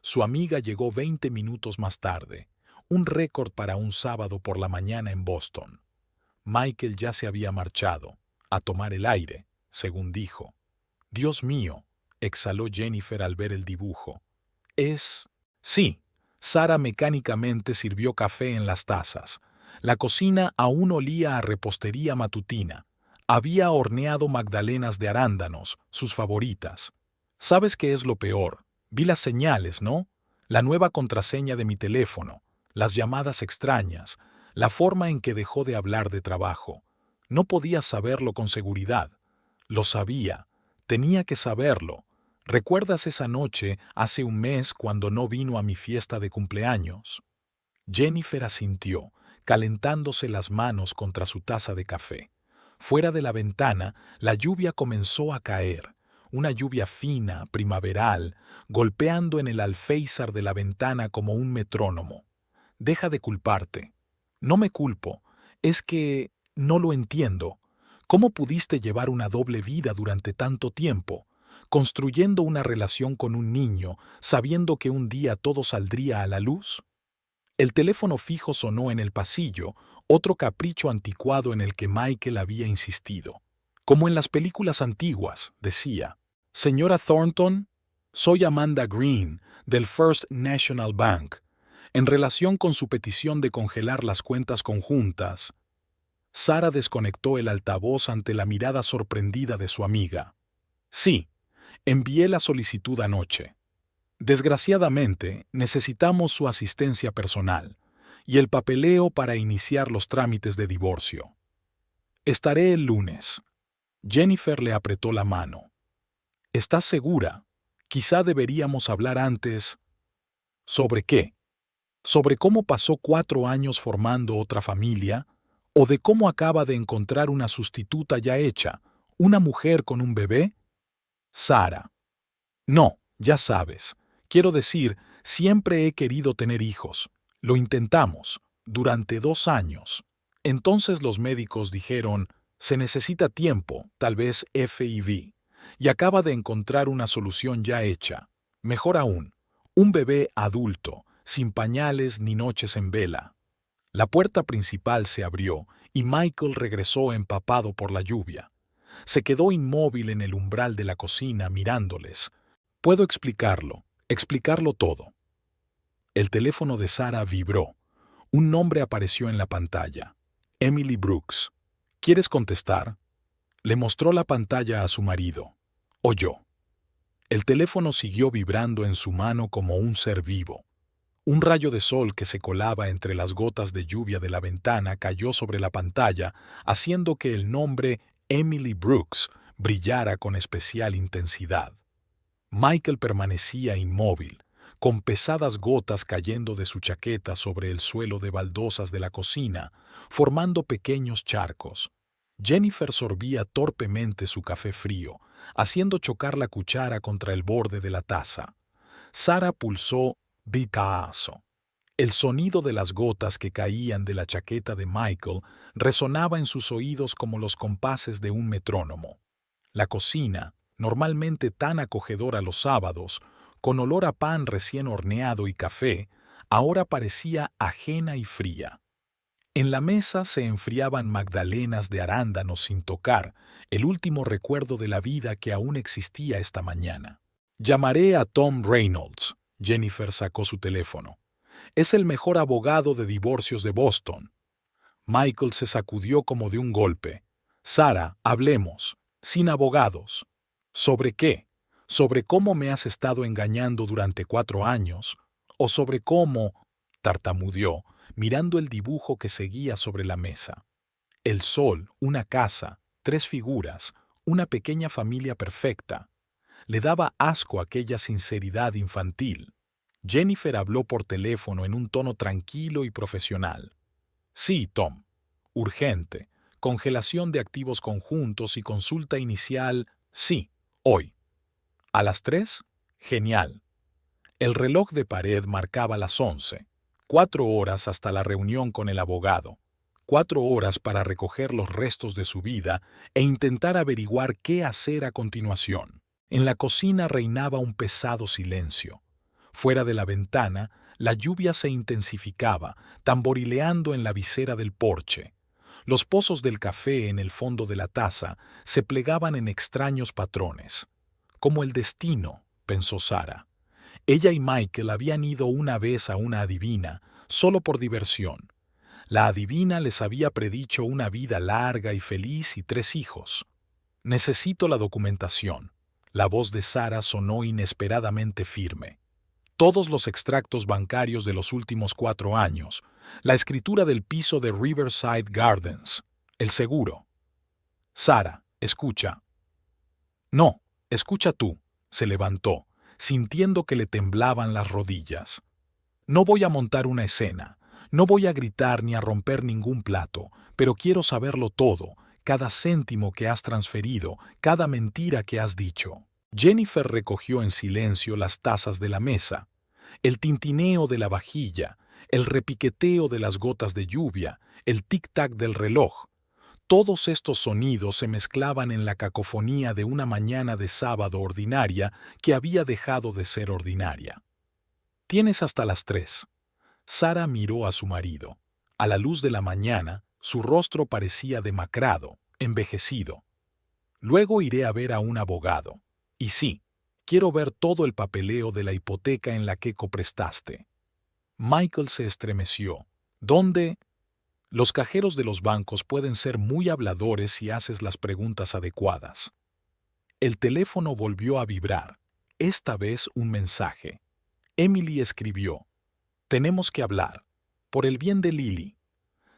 Su amiga llegó 20 minutos más tarde, un récord para un sábado por la mañana en Boston. Michael ya se había marchado, a tomar el aire, según dijo. «Dios mío», exhaló Jennifer al ver el dibujo. Sí. Sara mecánicamente sirvió café en las tazas. La cocina aún olía a repostería matutina. Había horneado magdalenas de arándanos, sus favoritas. ¿Sabes qué es lo peor? Vi las señales, ¿no? La nueva contraseña de mi teléfono, las llamadas extrañas, la forma en que dejó de hablar de trabajo. No podía saberlo con seguridad. Lo sabía. Tenía que saberlo. ¿Recuerdas esa noche, hace un mes, cuando no vino a mi fiesta de cumpleaños? Jennifer asintió, calentándose las manos contra su taza de café. Fuera de la ventana, la lluvia comenzó a caer, una lluvia fina, primaveral, golpeando en el alféizar de la ventana como un metrónomo. Deja de culparte. No me culpo, es que no lo entiendo. ¿Cómo pudiste llevar una doble vida durante tanto tiempo? Construyendo una relación con un niño, sabiendo que un día todo saldría a la luz? El teléfono fijo sonó en el pasillo, otro capricho anticuado en el que Michael había insistido. Como en las películas antiguas, decía: «Señora Thornton, soy Amanda Green, del First National Bank. En relación con su petición de congelar las cuentas conjuntas». Sara desconectó el altavoz ante la mirada sorprendida de su amiga. «Sí, envié la solicitud anoche. Desgraciadamente, necesitamos su asistencia personal y el papeleo para iniciar los trámites de divorcio. Estaré el lunes». Jennifer le apretó la mano. «¿Estás segura? Quizá deberíamos hablar antes». ¿Sobre qué? ¿Sobre cómo pasó 4 años formando otra familia? ¿O de cómo acaba de encontrar una sustituta ya hecha, una mujer con un bebé? Sara. No, ya sabes. Quiero decir, siempre he querido tener hijos. Lo intentamos, durante 2 años. Entonces los médicos dijeron, se necesita tiempo, tal vez FIV, y acaba de encontrar una solución ya hecha. Mejor aún, un bebé adulto, sin pañales ni noches en vela. La puerta principal se abrió y Michael regresó empapado por la lluvia. Se quedó inmóvil en el umbral de la cocina mirándoles. Puedo explicarlo todo. El teléfono de Sara vibró. Un nombre apareció en la pantalla. Emily Brooks. ¿Quieres contestar? Le mostró la pantalla a su marido. Oyó. El teléfono siguió vibrando en su mano como un ser vivo. Un rayo de sol que se colaba entre las gotas de lluvia de la ventana cayó sobre la pantalla, haciendo que el nombre Emily Brooks brillara con especial intensidad. Michael permanecía inmóvil, con pesadas gotas cayendo de su chaqueta sobre el suelo de baldosas de la cocina, formando pequeños charcos. Jennifer sorbía torpemente su café frío, haciendo chocar la cuchara contra el borde de la taza. Sara pulsó Bitaazo. El sonido de las gotas que caían de la chaqueta de Michael resonaba en sus oídos como los compases de un metrónomo. La cocina, normalmente tan acogedora los sábados, con olor a pan recién horneado y café, ahora parecía ajena y fría. En la mesa se enfriaban magdalenas de arándanos sin tocar, el último recuerdo de la vida que aún existía esta mañana. Llamaré a Tom Reynolds. Jennifer sacó su teléfono. Es el mejor abogado de divorcios de Boston. Michael se sacudió como de un golpe. Sara, hablemos. Sin abogados. ¿Sobre qué? ¿Sobre cómo me has estado engañando durante 4 años? ¿O sobre cómo? Tartamudeó, mirando el dibujo que seguía sobre la mesa. El sol, una casa, 3 figuras, una pequeña familia perfecta. Le daba asco aquella sinceridad infantil. Jennifer habló por teléfono en un tono tranquilo y profesional. Sí, Tom. Urgente. Congelación de activos conjuntos y consulta inicial. Sí, hoy. ¿A las 3? Genial. El reloj de pared marcaba las 11. 4 horas hasta la reunión con el abogado. 4 horas para recoger los restos de su vida e intentar averiguar qué hacer a continuación. En la cocina reinaba un pesado silencio. Fuera de la ventana, la lluvia se intensificaba, tamborileando en la visera del porche. Los pozos del café en el fondo de la taza se plegaban en extraños patrones. Como el destino, pensó Sara. Ella y Michael habían ido una vez a una adivina, solo por diversión. La adivina les había predicho una vida larga y feliz y 3 hijos. Necesito la documentación. La voz de Sara sonó inesperadamente firme. Todos los extractos bancarios de los últimos 4 años, la escritura del piso de Riverside Gardens, el seguro. Sara, escucha. No, escucha tú, se levantó, sintiendo que le temblaban las rodillas. No voy a montar una escena, no voy a gritar ni a romper ningún plato, pero quiero saberlo todo, cada céntimo que has transferido, cada mentira que has dicho. Jennifer recogió en silencio las tazas de la mesa. El tintineo de la vajilla, el repiqueteo de las gotas de lluvia, el tic-tac del reloj. Todos estos sonidos se mezclaban en la cacofonía de una mañana de sábado ordinaria que había dejado de ser ordinaria. Tienes hasta las 3. Sara miró a su marido. A la luz de la mañana, su rostro parecía demacrado, envejecido. Luego iré a ver a un abogado. Y sí, quiero ver todo el papeleo de la hipoteca en la que coprestaste. Michael se estremeció. ¿Dónde? Los cajeros de los bancos pueden ser muy habladores si haces las preguntas adecuadas. El teléfono volvió a vibrar. Esta vez un mensaje. Emily escribió. Tenemos que hablar. Por el bien de Lily.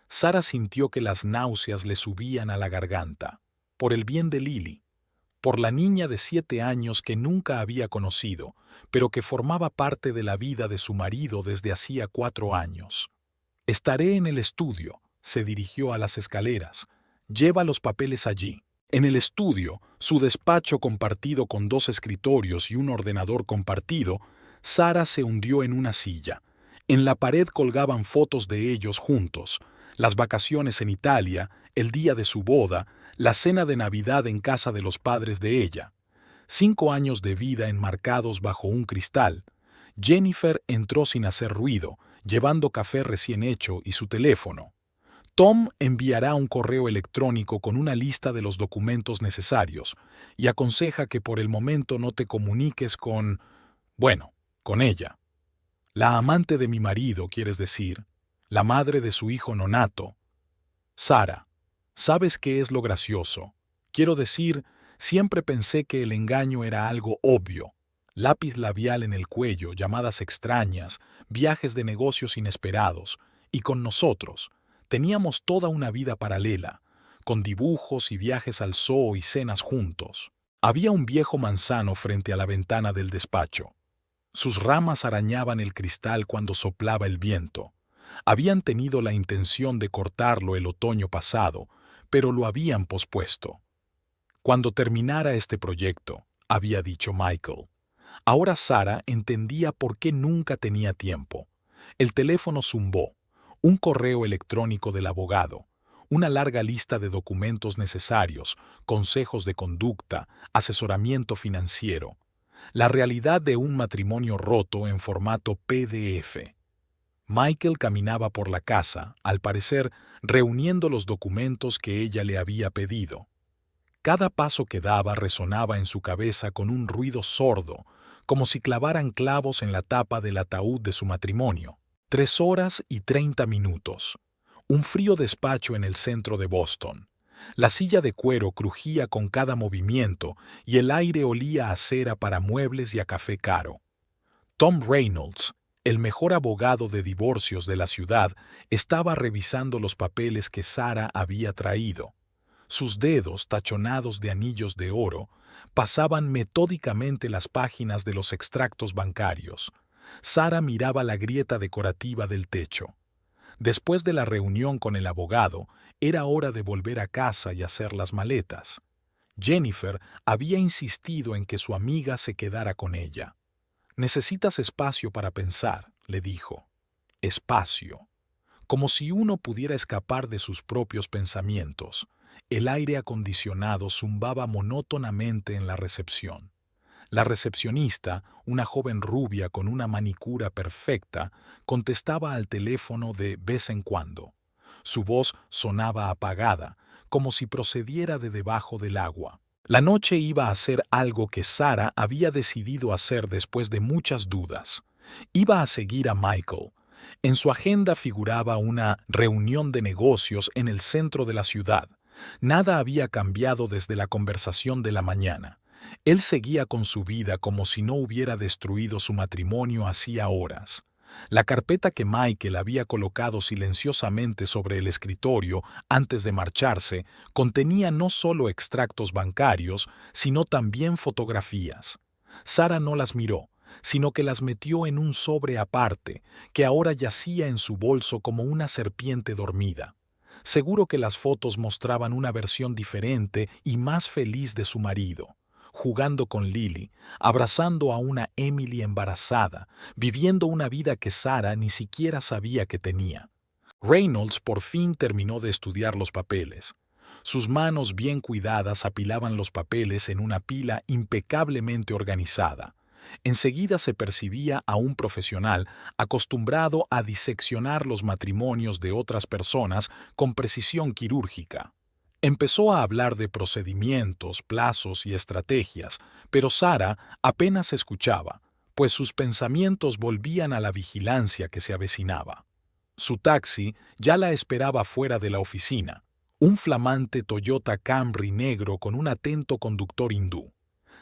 Sara sintió que las náuseas le subían a la garganta. Por el bien de Lily. Por la niña de 7 años que nunca había conocido, pero que formaba parte de la vida de su marido desde hacía 4 años. Estaré en el estudio, se dirigió a las escaleras. Lleva los papeles allí. En el estudio, su despacho compartido con 2 escritorios y un ordenador compartido, Sara se hundió en una silla. En la pared colgaban fotos de ellos juntos, las vacaciones en Italia, el día de su boda, la cena de Navidad en casa de los padres de ella. 5 años de vida enmarcados bajo un cristal. Jennifer entró sin hacer ruido, llevando café recién hecho y su teléfono. Tom enviará un correo electrónico con una lista de los documentos necesarios y aconseja que por el momento no te comuniques con ella. La amante de mi marido, quieres decir, la madre de su hijo nonato. Sara, ¿sabes qué es lo gracioso? Quiero decir, siempre pensé que el engaño era algo obvio. Lápiz labial en el cuello, llamadas extrañas, viajes de negocios inesperados. Y con nosotros, teníamos toda una vida paralela, con dibujos y viajes al zoo y cenas juntos. Había un viejo manzano frente a la ventana del despacho. Sus ramas arañaban el cristal cuando soplaba el viento. Habían tenido la intención de cortarlo el otoño pasado, pero lo habían pospuesto. Cuando terminara este proyecto, había dicho Michael. Ahora Sara entendía por qué nunca tenía tiempo. El teléfono zumbó. Un correo electrónico del abogado. Una larga lista de documentos necesarios, consejos de conducta, asesoramiento financiero. La realidad de un matrimonio roto en formato PDF. Michael caminaba por la casa, al parecer reuniendo los documentos que ella le había pedido. Cada paso que daba resonaba en su cabeza con un ruido sordo, como si clavaran clavos en la tapa del ataúd de su matrimonio. 3 horas y 30 minutos. Un frío despacho en el centro de Boston. La silla de cuero crujía con cada movimiento y el aire olía a cera para muebles y a café caro. Tom Reynolds, el mejor abogado de divorcios de la ciudad, estaba revisando los papeles que Sara había traído. Sus dedos, tachonados de anillos de oro, pasaban metódicamente las páginas de los extractos bancarios. Sara miraba la grieta decorativa del techo. Después de la reunión con el abogado, era hora de volver a casa y hacer las maletas. Jennifer había insistido en que su amiga se quedara con ella. «Necesitas espacio para pensar», le dijo. Espacio. Como si uno pudiera escapar de sus propios pensamientos. El aire acondicionado zumbaba monótonamente en la recepción. La recepcionista, una joven rubia con una manicura perfecta, contestaba al teléfono de vez en cuando. Su voz sonaba apagada, como si procediera de debajo del agua. La noche iba a ser algo que Sara había decidido hacer después de muchas dudas. Iba a seguir a Michael. En su agenda figuraba una reunión de negocios en el centro de la ciudad. Nada había cambiado desde la conversación de la mañana. Él seguía con su vida como si no hubiera destruido su matrimonio hacía horas. La carpeta que Michael había colocado silenciosamente sobre el escritorio antes de marcharse contenía no solo extractos bancarios, sino también fotografías. Sara no las miró, sino que las metió en un sobre aparte, que ahora yacía en su bolso como una serpiente dormida. Seguro que las fotos mostraban una versión diferente y más feliz de su marido. Jugando con Lily, abrazando a una Emily embarazada, viviendo una vida que Sara ni siquiera sabía que tenía. Reynolds por fin terminó de estudiar los papeles. Sus manos bien cuidadas apilaban los papeles en una pila impecablemente organizada. Enseguida se percibía a un profesional acostumbrado a diseccionar los matrimonios de otras personas con precisión quirúrgica. Empezó a hablar de procedimientos, plazos y estrategias, pero Sara apenas escuchaba, pues sus pensamientos volvían a la vigilancia que se avecinaba. Su taxi ya la esperaba fuera de la oficina, un flamante Toyota Camry negro con un atento conductor hindú.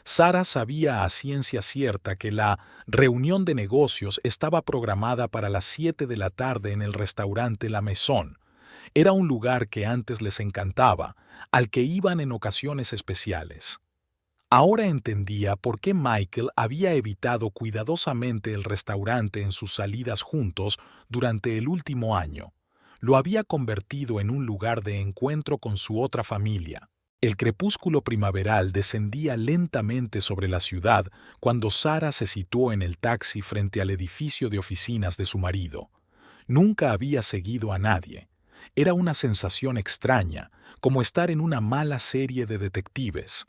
Sara sabía a ciencia cierta que la reunión de negocios estaba programada para las 7 de la tarde en el restaurante La Maison. Era un lugar que antes les encantaba, al que iban en ocasiones especiales. Ahora entendía por qué Michael había evitado cuidadosamente el restaurante en sus salidas juntos durante el último año. Lo había convertido en un lugar de encuentro con su otra familia. El crepúsculo primaveral descendía lentamente sobre la ciudad cuando Sara se situó en el taxi frente al edificio de oficinas de su marido. Nunca había seguido a nadie. Era una sensación extraña, como estar en una mala serie de detectives.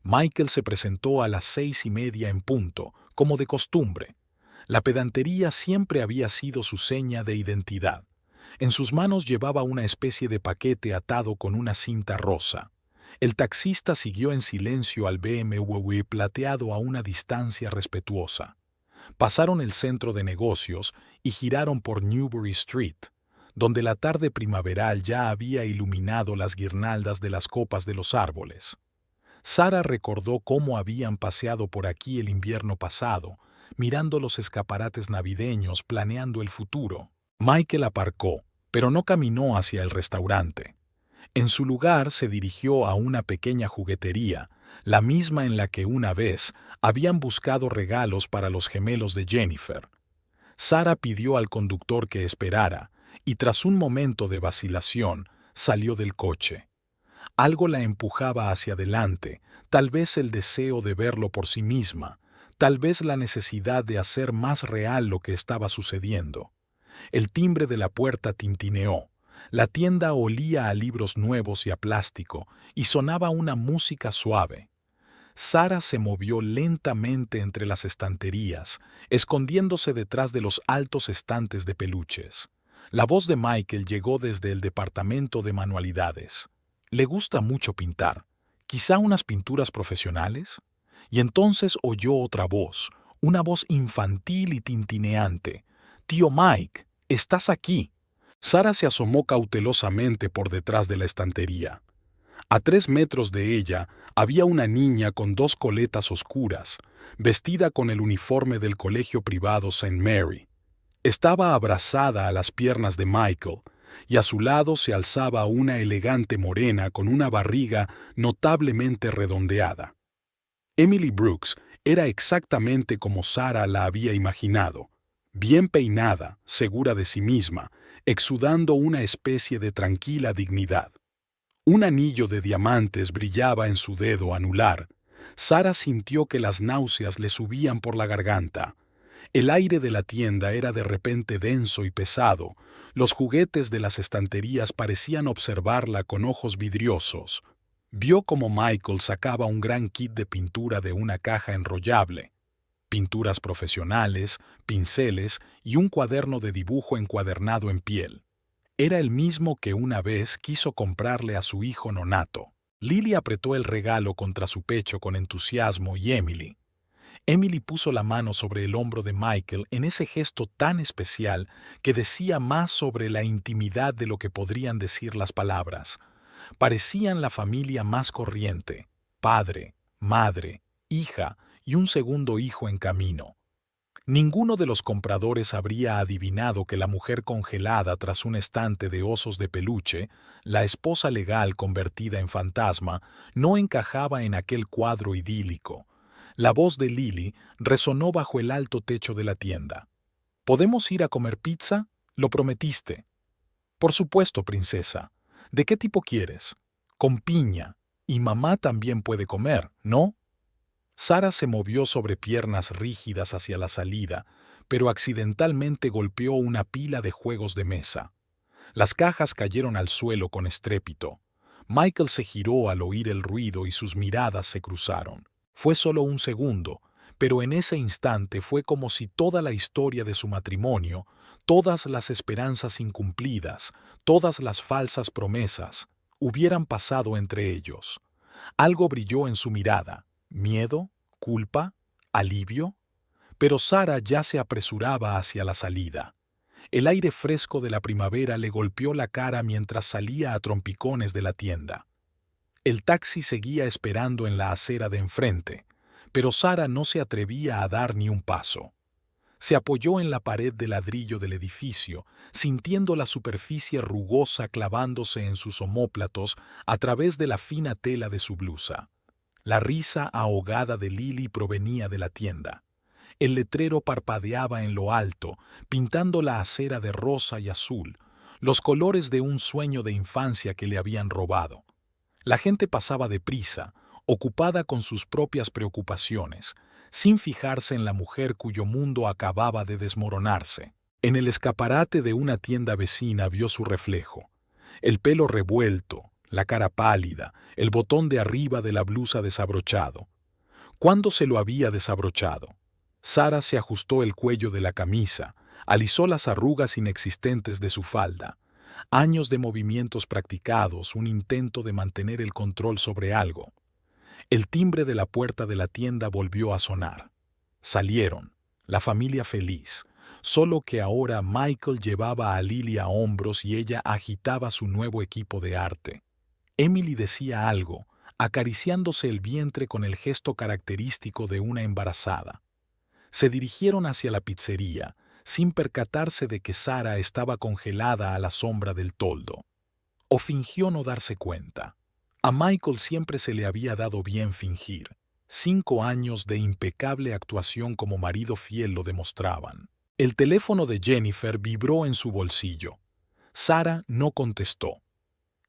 Michael se presentó a las 6:30 en punto, como de costumbre. La pedantería siempre había sido su seña de identidad. En sus manos llevaba una especie de paquete atado con una cinta rosa. El taxista siguió en silencio al BMW plateado a una distancia respetuosa. Pasaron el centro de negocios y giraron por Newbury Street, donde la tarde primaveral ya había iluminado las guirnaldas de las copas de los árboles. Sara recordó cómo habían paseado por aquí el invierno pasado, mirando los escaparates navideños, planeando el futuro. Michael aparcó, pero no caminó hacia el restaurante. En su lugar se dirigió a una pequeña juguetería, la misma en la que una vez habían buscado regalos para los gemelos de Jennifer. Sara pidió al conductor que esperara, y tras un momento de vacilación, salió del coche. Algo la empujaba hacia adelante, tal vez el deseo de verlo por sí misma, tal vez la necesidad de hacer más real lo que estaba sucediendo. El timbre de la puerta tintineó. La tienda olía a libros nuevos y a plástico, y sonaba una música suave. Sara se movió lentamente entre las estanterías, escondiéndose detrás de los altos estantes de peluches. La voz de Michael llegó desde el departamento de manualidades. ¿Le gusta mucho pintar? ¿Quizá unas pinturas profesionales? Y entonces oyó otra voz, una voz infantil y tintineante. «Tío Mike, estás aquí». Sara se asomó cautelosamente por detrás de la estantería. A 3 metros de ella había una niña con 2 coletas oscuras, vestida con el uniforme del colegio privado St. Mary. Estaba abrazada a las piernas de Michael, y a su lado se alzaba una elegante morena con una barriga notablemente redondeada. Emily Brooks era exactamente como Sara la había imaginado, bien peinada, segura de sí misma, exudando una especie de tranquila dignidad. Un anillo de diamantes brillaba en su dedo anular. Sara sintió que las náuseas le subían por la garganta. El aire de la tienda era de repente denso y pesado. Los juguetes de las estanterías parecían observarla con ojos vidriosos. Vio como Michael sacaba un gran kit de pintura de una caja enrollable. Pinturas profesionales, pinceles y un cuaderno de dibujo encuadernado en piel. Era el mismo que una vez quiso comprarle a su hijo nonato. Lily apretó el regalo contra su pecho con entusiasmo y Emily puso la mano sobre el hombro de Michael en ese gesto tan especial que decía más sobre la intimidad de lo que podrían decir las palabras. Parecían la familia más corriente: padre, madre, hija y un segundo hijo en camino. Ninguno de los compradores habría adivinado que la mujer congelada tras un estante de osos de peluche, la esposa legal convertida en fantasma, no encajaba en aquel cuadro idílico. La voz de Lily resonó bajo el alto techo de la tienda. «¿Podemos ir a comer pizza? Lo prometiste». «Por supuesto, princesa. ¿De qué tipo quieres?» «Con piña. Y mamá también puede comer, ¿no?» Sara se movió sobre piernas rígidas hacia la salida, pero accidentalmente golpeó una pila de juegos de mesa. Las cajas cayeron al suelo con estrépito. Michael se giró al oír el ruido y sus miradas se cruzaron. Fue solo un segundo, pero en ese instante fue como si toda la historia de su matrimonio, todas las esperanzas incumplidas, todas las falsas promesas, hubieran pasado entre ellos. Algo brilló en su mirada. ¿Miedo? ¿Culpa? ¿Alivio? Pero Sara ya se apresuraba hacia la salida. El aire fresco de la primavera le golpeó la cara mientras salía a trompicones de la tienda. El taxi seguía esperando en la acera de enfrente, pero Sara no se atrevía a dar ni un paso. Se apoyó en la pared de ladrillo del edificio, sintiendo la superficie rugosa clavándose en sus omóplatos a través de la fina tela de su blusa. La risa ahogada de Lily provenía de la tienda. El letrero parpadeaba en lo alto, pintando la acera de rosa y azul, los colores de un sueño de infancia que le habían robado. La gente pasaba deprisa, ocupada con sus propias preocupaciones, sin fijarse en la mujer cuyo mundo acababa de desmoronarse. En el escaparate de una tienda vecina vio su reflejo. El pelo revuelto, la cara pálida, el botón de arriba de la blusa desabrochado. ¿Cuándo se lo había desabrochado? Sara se ajustó el cuello de la camisa, alisó las arrugas inexistentes de su falda. Años de movimientos practicados, un intento de mantener el control sobre algo. El timbre de la puerta de la tienda volvió a sonar. Salieron, la familia feliz, solo que ahora Michael llevaba a Lily a hombros y ella agitaba su nuevo equipo de arte. Emily decía algo, acariciándose el vientre con el gesto característico de una embarazada. Se dirigieron hacia la pizzería, sin percatarse de que Sara estaba congelada a la sombra del toldo. O fingió no darse cuenta. A Michael siempre se le había dado bien fingir. 5 años de impecable actuación como marido fiel lo demostraban. El teléfono de Jennifer vibró en su bolsillo. Sara no contestó.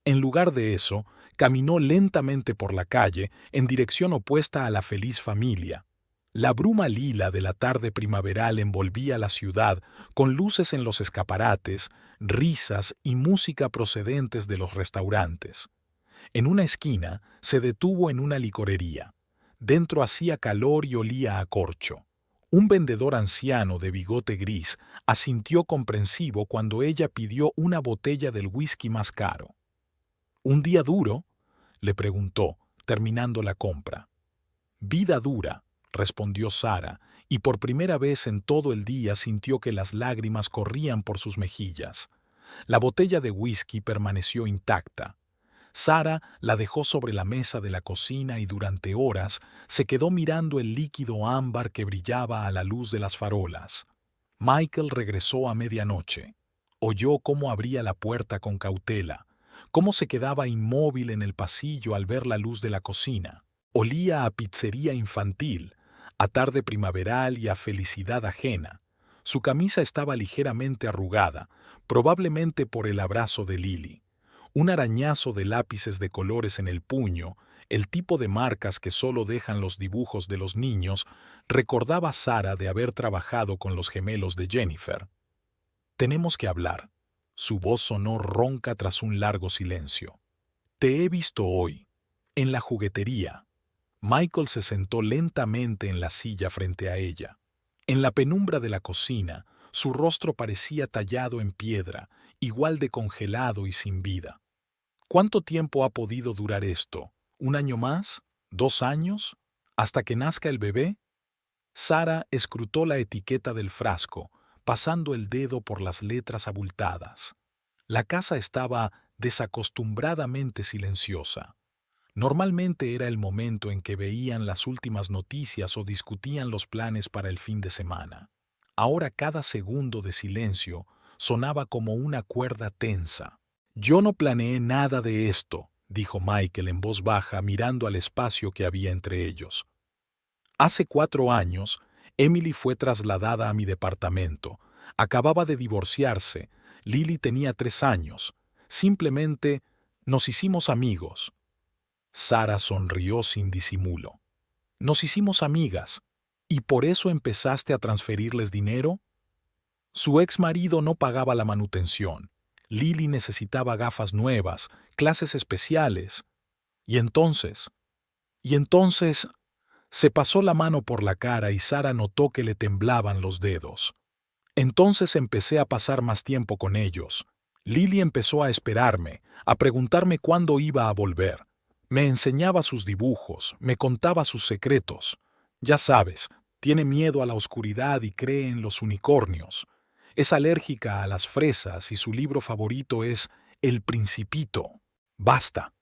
En lugar de eso, caminó lentamente por la calle en dirección opuesta a la feliz familia. La bruma lila de la tarde primaveral envolvía la ciudad con luces en los escaparates, risas y música procedentes de los restaurantes. En una esquina se detuvo en una licorería. Dentro hacía calor y olía a corcho. Un vendedor anciano de bigote gris asintió comprensivo cuando ella pidió una botella del whisky más caro. ¿Un día duro?, le preguntó, terminando la compra. Vida dura, respondió Sara, y por primera vez en todo el día sintió que las lágrimas corrían por sus mejillas. La botella de whisky permaneció intacta. Sara la dejó sobre la mesa de la cocina y durante horas se quedó mirando el líquido ámbar que brillaba a la luz de las farolas. Michael regresó a medianoche. Oyó cómo abría la puerta con cautela, cómo se quedaba inmóvil en el pasillo al ver la luz de la cocina. Olía a pizzería infantil, a tarde primaveral y a felicidad ajena. Su camisa estaba ligeramente arrugada, probablemente por el abrazo de Lily. Un arañazo de lápices de colores en el puño, el tipo de marcas que solo dejan los dibujos de los niños, recordaba a Sara de haber trabajado con los gemelos de Jennifer. «Tenemos que hablar». Su voz sonó ronca tras un largo silencio. «Te he visto hoy, en la juguetería». Michael se sentó lentamente en la silla frente a ella. En la penumbra de la cocina, su rostro parecía tallado en piedra, igual de congelado y sin vida. ¿Cuánto tiempo ha podido durar esto? ¿Un año más? ¿2 años? ¿Hasta que nazca el bebé? Sara escrutó la etiqueta del frasco, pasando el dedo por las letras abultadas. La casa estaba desacostumbradamente silenciosa. Normalmente era el momento en que veían las últimas noticias o discutían los planes para el fin de semana. Ahora cada segundo de silencio sonaba como una cuerda tensa. «Yo no planeé nada de esto», dijo Michael en voz baja mirando al espacio que había entre ellos. «Hace 4 años, Emily fue trasladada a mi departamento. Acababa de divorciarse. Lily tenía 3 años. Simplemente nos hicimos amigos». Sara sonrió sin disimulo. «Nos hicimos amigas. ¿Y por eso empezaste a transferirles dinero?» Su ex marido no pagaba la manutención. Lily necesitaba gafas nuevas, clases especiales. Y entonces se pasó la mano por la cara y Sara notó que le temblaban los dedos. Entonces empecé a pasar más tiempo con ellos. Lily empezó a esperarme, a preguntarme cuándo iba a volver. Me enseñaba sus dibujos, me contaba sus secretos. Ya sabes, tiene miedo a la oscuridad y cree en los unicornios. Es alérgica a las fresas y su libro favorito es El Principito. Basta.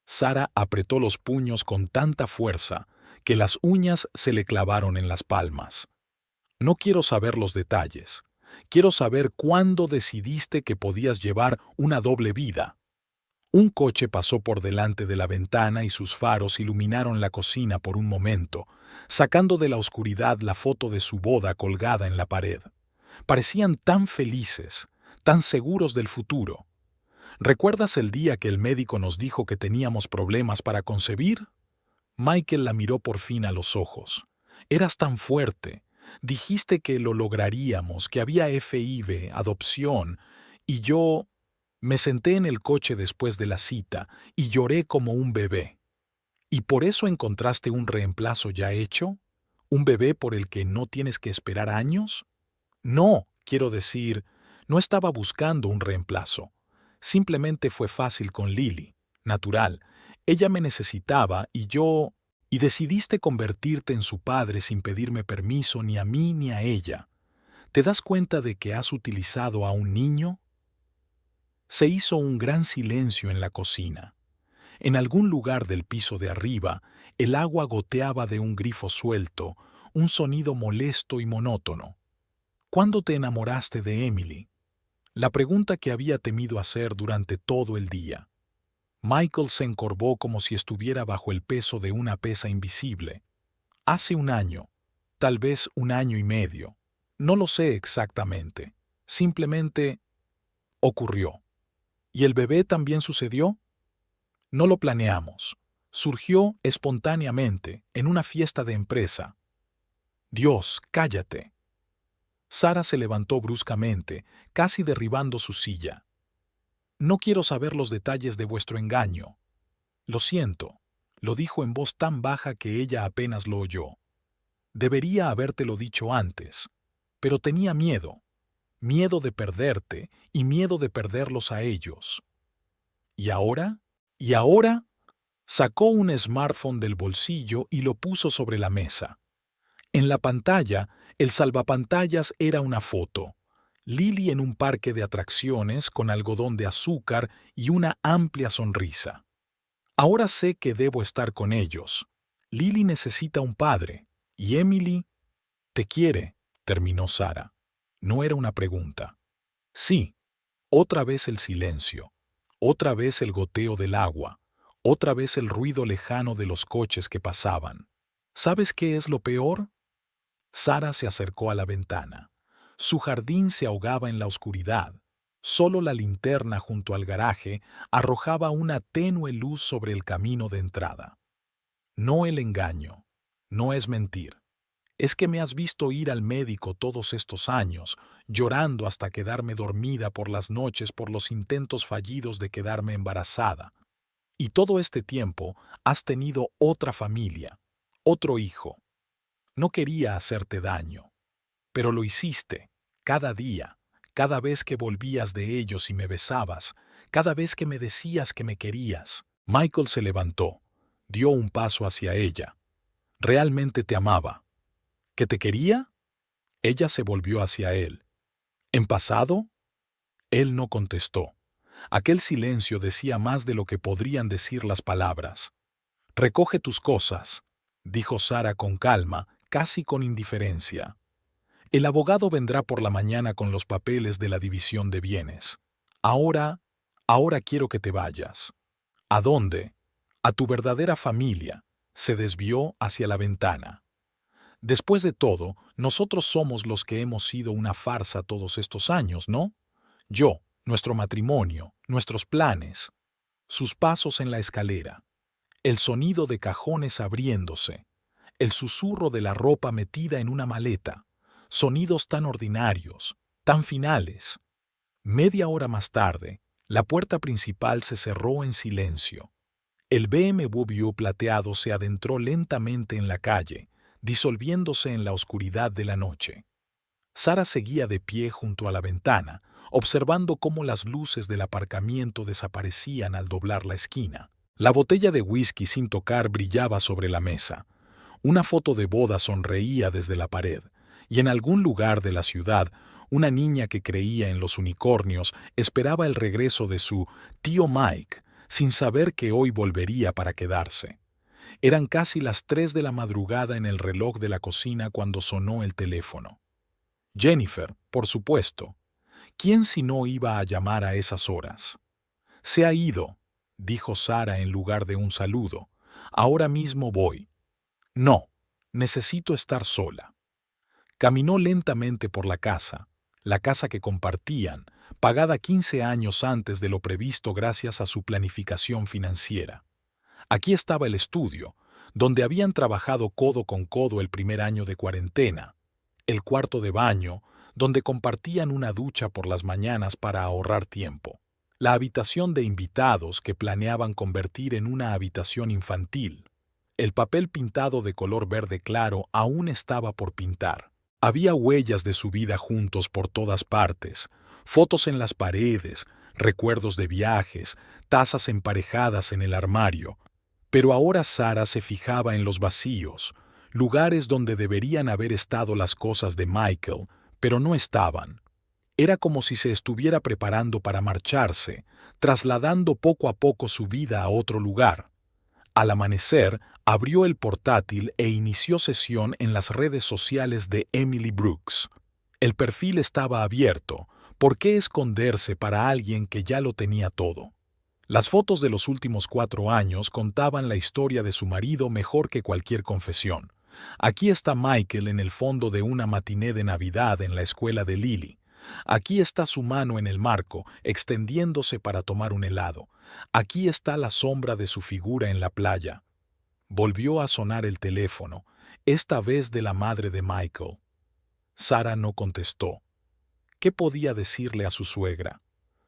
Sara apretó los puños con tanta fuerza que las uñas se le clavaron en las palmas. No quiero saber los detalles. Quiero saber cuándo decidiste que podías llevar una doble vida. Un coche pasó por delante de la ventana y sus faros iluminaron la cocina por un momento, sacando de la oscuridad la foto de su boda colgada en la pared. Parecían tan felices, tan seguros del futuro. ¿Recuerdas el día que el médico nos dijo que teníamos problemas para concebir? Michael la miró por fin a los ojos. Eras tan fuerte. Dijiste que lo lograríamos, que había FIV, adopción, y yo me senté en el coche después de la cita y lloré como un bebé. ¿Y por eso encontraste un reemplazo ya hecho? ¿Un bebé por el que no tienes que esperar años? No, quiero decir, no estaba buscando un reemplazo. Simplemente fue fácil con Lily, natural. Ella me necesitaba y decidiste convertirte en su padre sin pedirme permiso ni a mí ni a ella. ¿Te das cuenta de que has utilizado a un niño? Se hizo un gran silencio en la cocina. En algún lugar del piso de arriba, el agua goteaba de un grifo suelto, un sonido molesto y monótono. ¿Cuándo te enamoraste de Emily? La pregunta que había temido hacer durante todo el día. Michael se encorvó como si estuviera bajo el peso de una pesa invisible. Hace 1 año, tal vez 1 año y medio. No lo sé exactamente. Simplemente ocurrió. ¿Y el bebé también sucedió? No lo planeamos. Surgió espontáneamente, en una fiesta de empresa. Dios, cállate. Sara se levantó bruscamente, casi derribando su silla. No quiero saber los detalles de vuestro engaño. Lo siento, lo dijo en voz tan baja que ella apenas lo oyó. Debería habértelo dicho antes, pero tenía miedo. Miedo de perderte y miedo de perderlos a ellos. ¿Y ahora? ¿Y ahora? Sacó un smartphone del bolsillo y lo puso sobre la mesa. En la pantalla, el salvapantallas era una foto. Lily en un parque de atracciones con algodón de azúcar y una amplia sonrisa. Ahora sé que debo estar con ellos. Lily necesita un padre. Y Emily te quiere, terminó Sara. No era una pregunta. Sí. Otra vez el silencio. Otra vez el goteo del agua. Otra vez el ruido lejano de los coches que pasaban. ¿Sabes qué es lo peor? Sara se acercó a la ventana. Su jardín se ahogaba en la oscuridad. Solo la linterna junto al garaje arrojaba una tenue luz sobre el camino de entrada. No el engaño. No es mentir. Es que me has visto ir al médico todos estos años, llorando hasta quedarme dormida por las noches por los intentos fallidos de quedarme embarazada. Y todo este tiempo has tenido otra familia, otro hijo. No quería hacerte daño, pero lo hiciste, cada día, cada vez que volvías de ellos y me besabas, cada vez que me decías que me querías. Michael se levantó, dio un paso hacia ella. Realmente te amaba. ¿Que te quería? Ella se volvió hacia él. ¿En pasado? Él no contestó. Aquel silencio decía más de lo que podrían decir las palabras. Recoge tus cosas, dijo Sara con calma, casi con indiferencia. El abogado vendrá por la mañana con los papeles de la división de bienes. Ahora quiero que te vayas. ¿A dónde? A tu verdadera familia. Se desvió hacia la ventana. Después de todo, nosotros somos los que hemos sido una farsa todos estos años, ¿no? Yo, nuestro matrimonio, nuestros planes. Sus pasos en la escalera. El sonido de cajones abriéndose. El susurro de la ropa metida en una maleta. Sonidos tan ordinarios, tan finales. Media hora más tarde, la puerta principal se cerró en silencio. El BMW plateado se adentró lentamente en la calle, disolviéndose en la oscuridad de la noche. Sara seguía de pie junto a la ventana, observando cómo las luces del aparcamiento desaparecían al doblar la esquina. La botella de whisky sin tocar brillaba sobre la mesa. Una foto de boda sonreía desde la pared, y en algún lugar de la ciudad, una niña que creía en los unicornios esperaba el regreso de su tío Mike, sin saber que hoy volvería para quedarse. Eran casi las 3 de la madrugada en el reloj de la cocina cuando sonó el teléfono. Jennifer, por supuesto. ¿Quién si no iba a llamar a esas horas? Se ha ido, dijo Sara en lugar de un saludo. Ahora mismo voy. No, necesito estar sola. Caminó lentamente por la casa que compartían, pagada 15 años antes de lo previsto gracias a su planificación financiera. Aquí estaba el estudio, donde habían trabajado codo con codo el primer año de cuarentena, el cuarto de baño, donde compartían una ducha por las mañanas para ahorrar tiempo, la habitación de invitados que planeaban convertir en una habitación infantil. El papel pintado de color verde claro aún estaba por pintar. Había huellas de su vida juntos por todas partes, fotos en las paredes, recuerdos de viajes, tazas emparejadas en el armario. Pero ahora Sara se fijaba en los vacíos, lugares donde deberían haber estado las cosas de Michael, pero no estaban. Era como si se estuviera preparando para marcharse, trasladando poco a poco su vida a otro lugar. Al amanecer, abrió el portátil e inició sesión en las redes sociales de Emily Brooks. El perfil estaba abierto. ¿Por qué esconderse para alguien que ya lo tenía todo? Las fotos de los últimos 4 años contaban la historia de su marido mejor que cualquier confesión. Aquí está Michael en el fondo de una matiné de Navidad en la escuela de Lily. Aquí está su mano en el marco, extendiéndose para tomar un helado. Aquí está la sombra de su figura en la playa. Volvió a sonar el teléfono, esta vez de la madre de Michael. Sara no contestó. ¿Qué podía decirle a su suegra?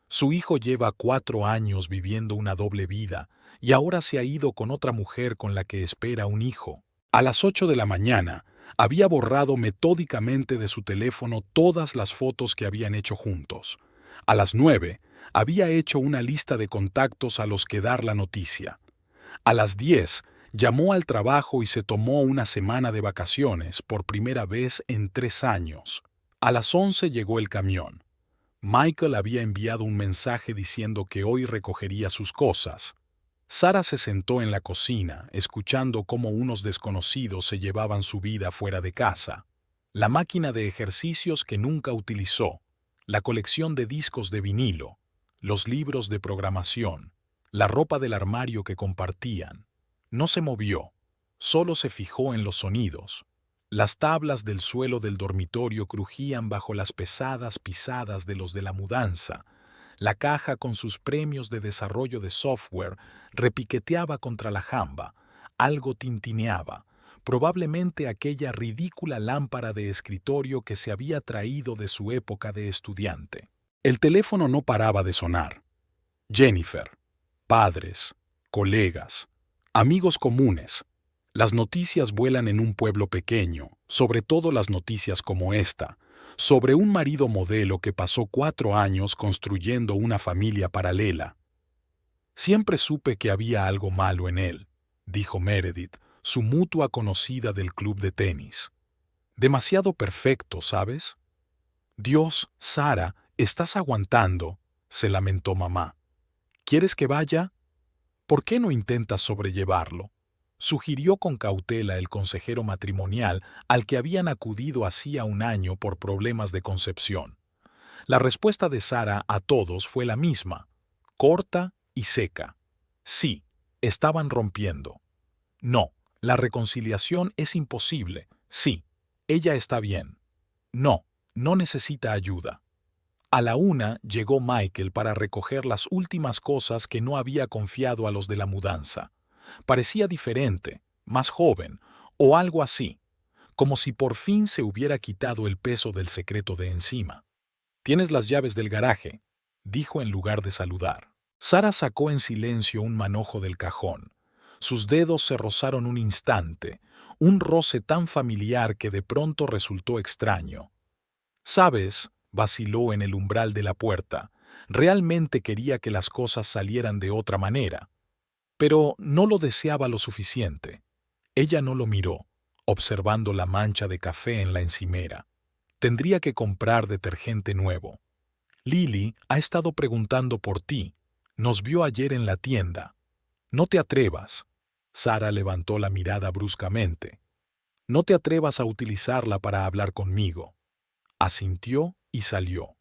Su hijo lleva 4 años viviendo una doble vida y ahora se ha ido con otra mujer con la que espera un hijo. A las 8 de la mañana, había borrado metódicamente de su teléfono todas las fotos que habían hecho juntos. A las 9, había hecho una lista de contactos a los que dar la noticia. A las 10, llamó al trabajo y se tomó una semana de vacaciones por primera vez en 3 años. A las 11 llegó el camión. Michael había enviado un mensaje diciendo que hoy recogería sus cosas. Sara se sentó en la cocina, escuchando cómo unos desconocidos se llevaban su vida fuera de casa. La máquina de ejercicios que nunca utilizó, la colección de discos de vinilo, los libros de programación, la ropa del armario que compartían. No se movió, solo se fijó en los sonidos. Las tablas del suelo del dormitorio crujían bajo las pesadas pisadas de los de la mudanza. La caja con sus premios de desarrollo de software repiqueteaba contra la jamba. Algo tintineaba, probablemente aquella ridícula lámpara de escritorio que se había traído de su época de estudiante. El teléfono no paraba de sonar. Jennifer, padres, colegas, amigos comunes. Las noticias vuelan en un pueblo pequeño, sobre todo las noticias como esta, sobre un marido modelo que pasó 4 años construyendo una familia paralela. Siempre supe que había algo malo en él, dijo Meredith, su mutua conocida del club de tenis. Demasiado perfecto, ¿sabes? Dios, Sara, estás aguantando, se lamentó mamá. ¿Quieres que vaya? ¿Por qué no intentas sobrellevarlo? Sugirió con cautela el consejero matrimonial al que habían acudido hacía un año por problemas de concepción. La respuesta de Sara a todos fue la misma, corta y seca. Sí, estaban rompiendo. No, la reconciliación es imposible. Sí, ella está bien. No, no necesita ayuda. A la 1 llegó Michael para recoger las últimas cosas que no había confiado a los de la mudanza. Parecía diferente, más joven, o algo así, como si por fin se hubiera quitado el peso del secreto de encima. «Tienes las llaves del garaje», dijo en lugar de saludar. Sara sacó en silencio un manojo del cajón. Sus dedos se rozaron un instante, un roce tan familiar que de pronto resultó extraño. «¿Sabes?», vaciló en el umbral de la puerta, «realmente quería que las cosas salieran de otra manera». Pero no lo deseaba lo suficiente. Ella no lo miró, observando la mancha de café en la encimera. Tendría que comprar detergente nuevo. Lily ha estado preguntando por ti. Nos vio ayer en la tienda. No te atrevas. Sara levantó la mirada bruscamente. No te atrevas a utilizarla para hablar conmigo. Asintió y salió.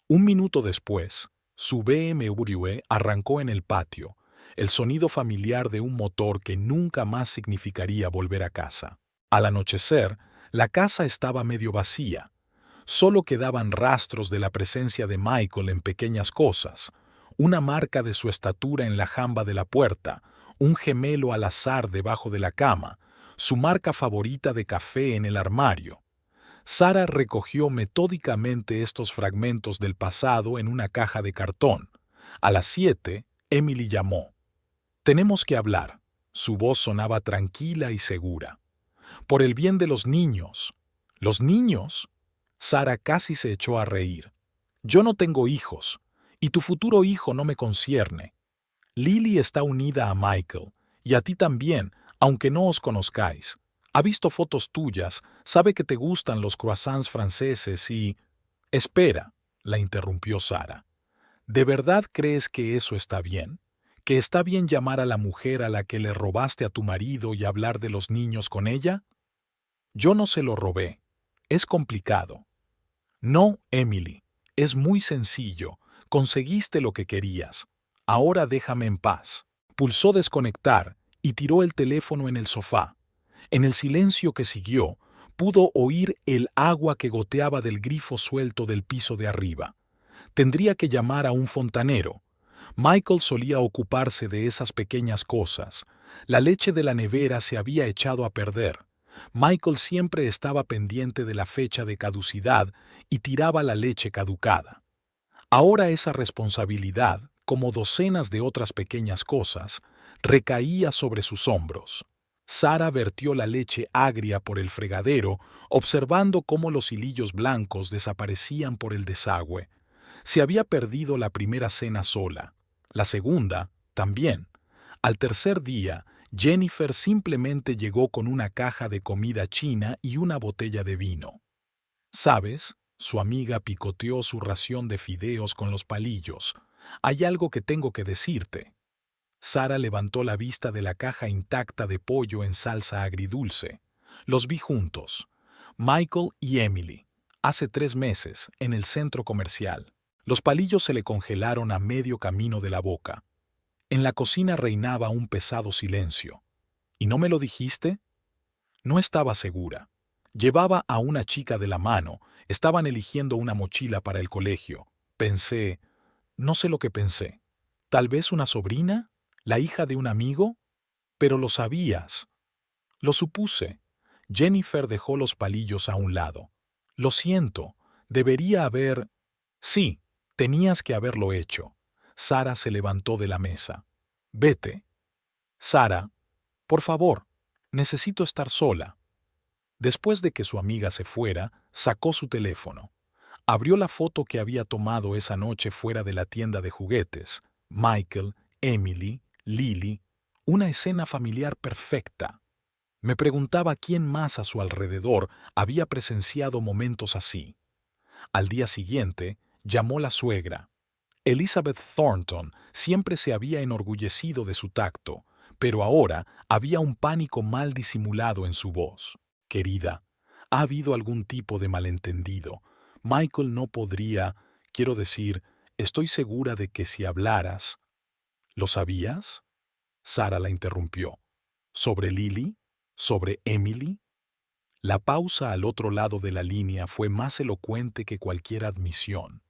Un minuto después, su BMW arrancó en el patio, el sonido familiar de un motor que nunca más significaría volver a casa. Al anochecer, la casa estaba medio vacía. Solo quedaban rastros de la presencia de Michael en pequeñas cosas, una marca de su estatura en la jamba de la puerta, un gemelo al azar debajo de la cama, su marca favorita de café en el armario. Sara recogió metódicamente estos fragmentos del pasado en una caja de cartón. A las 7, Emily llamó. «Tenemos que hablar». Su voz sonaba tranquila y segura. «Por el bien de los niños». «¿Los niños?». Sara casi se echó a reír. «Yo no tengo hijos, y tu futuro hijo no me concierne. Lily está unida a Michael, y a ti también, aunque no os conozcáis. Ha visto fotos tuyas, sabe que te gustan los croissants franceses y...» «Espera», la interrumpió Sara. «¿De verdad crees que eso está bien? ¿Que está bien llamar a la mujer a la que le robaste a tu marido y hablar de los niños con ella?» «Yo no se lo robé. Es complicado». «No, Emily, es muy sencillo. Conseguiste lo que querías. Ahora déjame en paz». Pulsó desconectar y tiró el teléfono en el sofá. En el silencio que siguió, pudo oír el agua que goteaba del grifo suelto del piso de arriba. Tendría que llamar a un fontanero. Michael solía ocuparse de esas pequeñas cosas, La leche de la nevera se había echado a perder. Michael siempre estaba pendiente de la fecha de caducidad y tiraba la leche caducada. Ahora esa responsabilidad, como docenas de otras pequeñas cosas, recaía sobre sus hombros. Sara vertió la leche agria por el fregadero, observando cómo los hilillos blancos desaparecían por el desagüe. Se había perdido la primera cena sola. La segunda, también. Al tercer día, Jennifer simplemente llegó con una caja de comida china y una botella de vino. ¿Sabes? Su amiga picoteó su ración de fideos con los palillos. Hay algo que tengo que decirte. Sara levantó la vista de la caja intacta de pollo en salsa agridulce. Los vi juntos. Michael y Emily. Hace 3 meses, en el centro comercial. Los palillos se le congelaron a medio camino de la boca. En la cocina reinaba un pesado silencio. ¿Y no me lo dijiste? No estaba segura. Llevaba a una chica de la mano, estaban eligiendo una mochila para el colegio. Pensé, no sé lo que pensé. ¿Tal vez una sobrina? ¿La hija de un amigo? Pero lo sabías. Lo supuse. Jennifer dejó los palillos a un lado. Lo siento, debería haber... Sí, tenías que haberlo hecho. Sara se levantó de la mesa. Vete. Sara, por favor, necesito estar sola. Después de que su amiga se fuera, sacó su teléfono. Abrió la foto que había tomado esa noche fuera de la tienda de juguetes. Michael, Emily, Lily, una escena familiar perfecta. Me preguntaba quién más a su alrededor había presenciado momentos así. Al día siguiente, llamó la suegra. Elizabeth Thornton siempre se había enorgullecido de su tacto, pero ahora había un pánico mal disimulado en su voz. Querida, ha habido algún tipo de malentendido. Michael no podría, quiero decir, estoy segura de que si hablaras... ¿Lo sabías? Sara la interrumpió. ¿Sobre Lily? ¿Sobre Emily? La pausa al otro lado de la línea fue más elocuente que cualquier admisión.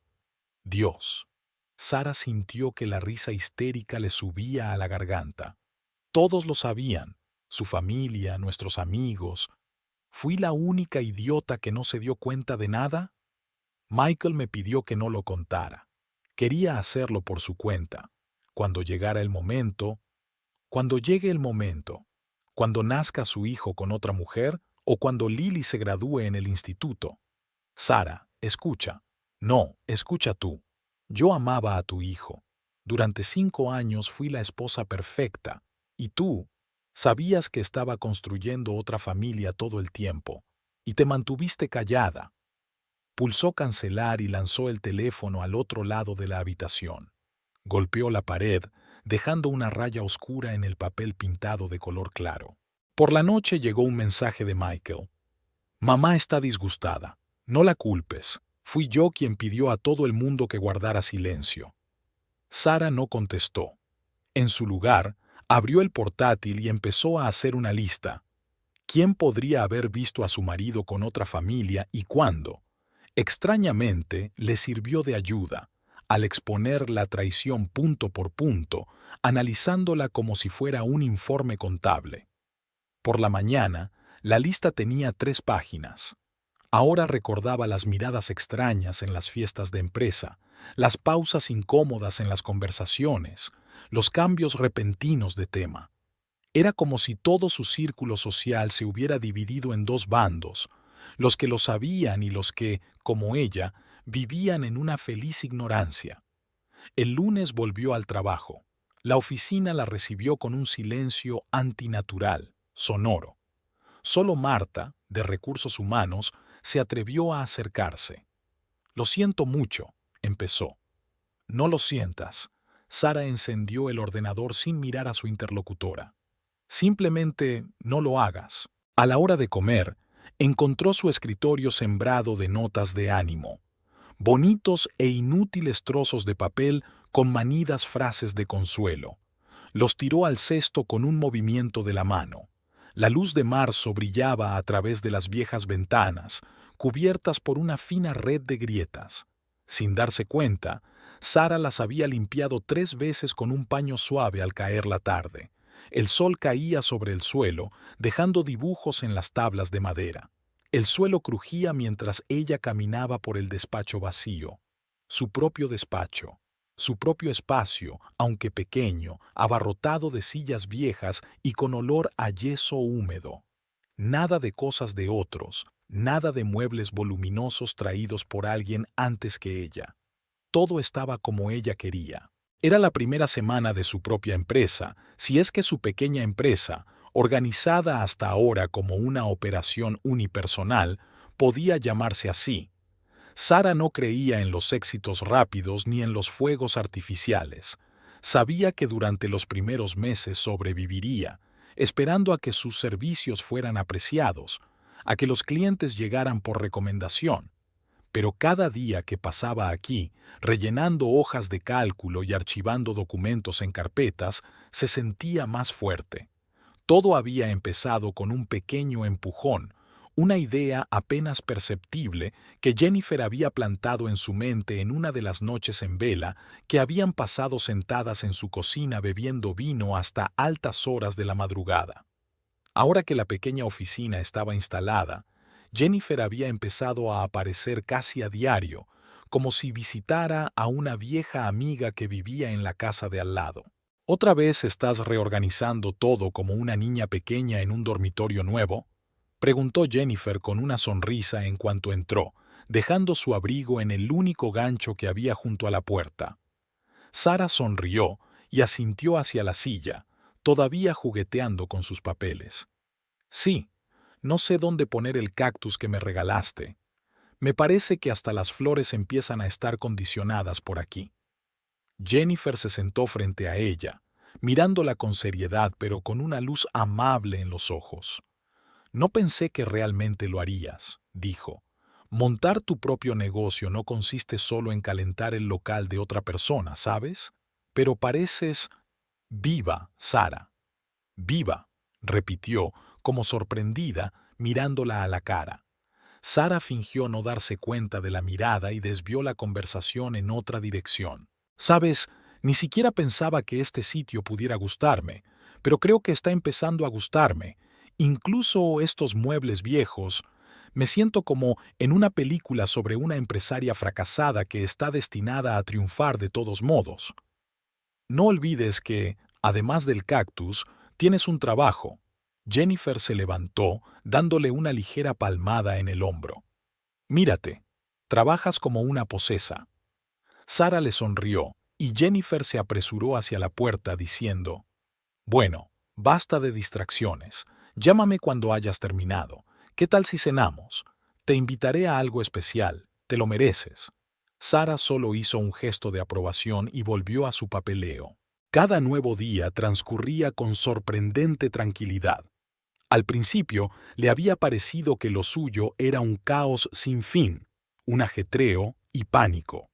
Dios. Sara sintió que la risa histérica le subía a la garganta. Todos lo sabían, su familia, nuestros amigos. ¿Fui la única idiota que no se dio cuenta de nada? Michael me pidió que no lo contara. Quería hacerlo por su cuenta. Cuando llegara el momento, cuando llegue el momento, cuando nazca su hijo con otra mujer o cuando Lily se gradúe en el instituto. Sara, escucha. No, escucha tú. Yo amaba a tu hijo. Durante 5 años fui la esposa perfecta. Y tú, sabías que estaba construyendo otra familia todo el tiempo. Y te mantuviste callada. Pulsó cancelar y lanzó el teléfono al otro lado de la habitación. Golpeó la pared, dejando una raya oscura en el papel pintado de color claro. Por la noche llegó un mensaje de Michael. Mamá está disgustada. No la culpes. Fui yo quien pidió a todo el mundo que guardara silencio. Sara no contestó. En su lugar, abrió el portátil y empezó a hacer una lista. ¿Quién podría haber visto a su marido con otra familia y cuándo? Extrañamente, le sirvió de ayuda, al exponer la traición punto por punto, analizándola como si fuera un informe contable. Por la mañana, la lista tenía 3 páginas. Ahora recordaba las miradas extrañas en las fiestas de empresa, las pausas incómodas en las conversaciones, los cambios repentinos de tema. Era como si todo su círculo social se hubiera dividido en 2 bandos, los que lo sabían y los que, como ella, vivían en una feliz ignorancia. El lunes volvió al trabajo. La oficina la recibió con un silencio antinatural, sonoro. Solo Marta, de Recursos Humanos, se atrevió a acercarse. «Lo siento mucho», empezó. «No lo sientas». Sara encendió el ordenador sin mirar a su interlocutora. «Simplemente no lo hagas». A la hora de comer, encontró su escritorio sembrado de notas de ánimo. Bonitos e inútiles trozos de papel con manidas frases de consuelo. Los tiró al cesto con un movimiento de la mano. La luz de marzo brillaba a través de las viejas ventanas, cubiertas por una fina red de grietas. Sin darse cuenta, Sara las había limpiado 3 veces con un paño suave al caer la tarde. El sol caía sobre el suelo, dejando dibujos en las tablas de madera. El suelo crujía mientras ella caminaba por el despacho vacío. Su propio despacho, su propio espacio, aunque pequeño, abarrotado de sillas viejas y con olor a yeso húmedo. Nada de cosas de otros, nada de muebles voluminosos traídos por alguien antes que ella. Todo estaba como ella quería. Era la primera semana de su propia empresa, si es que su pequeña empresa, organizada hasta ahora como una operación unipersonal, podía llamarse así. Sara no creía en los éxitos rápidos ni en los fuegos artificiales. Sabía que durante los primeros meses sobreviviría, esperando a que sus servicios fueran apreciados, a que los clientes llegaran por recomendación. Pero cada día que pasaba aquí, rellenando hojas de cálculo y archivando documentos en carpetas, se sentía más fuerte. Todo había empezado con un pequeño empujón, una idea apenas perceptible que Jennifer había plantado en su mente en una de las noches en vela que habían pasado sentadas en su cocina bebiendo vino hasta altas horas de la madrugada. Ahora que la pequeña oficina estaba instalada, Jennifer había empezado a aparecer casi a diario, como si visitara a una vieja amiga que vivía en la casa de al lado. ¿Otra vez estás reorganizando todo como una niña pequeña en un dormitorio nuevo?, preguntó Jennifer con una sonrisa en cuanto entró, dejando su abrigo en el único gancho que había junto a la puerta. Sara sonrió y asintió hacia la silla, todavía jugueteando con sus papeles. Sí, no sé dónde poner el cactus que me regalaste. Me parece que hasta las flores empiezan a estar condicionadas por aquí. Jennifer se sentó frente a ella, mirándola con seriedad pero con una luz amable en los ojos. No pensé que realmente lo harías, dijo. Montar tu propio negocio no consiste solo en calentar el local de otra persona, ¿sabes? Pero pareces viva, Sara. Viva, repitió, como sorprendida, mirándola a la cara. Sara fingió no darse cuenta de la mirada y desvió la conversación en otra dirección. Sabes, ni siquiera pensaba que este sitio pudiera gustarme, pero creo que está empezando a gustarme. Incluso estos muebles viejos. Me siento como en una película sobre una empresaria fracasada que está destinada a triunfar de todos modos. No olvides que, además del cactus, tienes un trabajo. Jennifer se levantó, dándole una ligera palmada en el hombro. Mírate, trabajas como una posesa. Sara le sonrió, y Jennifer se apresuró hacia la puerta diciendo, bueno, basta de distracciones. Llámame cuando hayas terminado. ¿Qué tal si cenamos? Te invitaré a algo especial. Te lo mereces. Sara solo hizo un gesto de aprobación y volvió a su papeleo. Cada nuevo día transcurría con sorprendente tranquilidad. Al principio le había parecido que lo suyo era un caos sin fin, un ajetreo y pánico.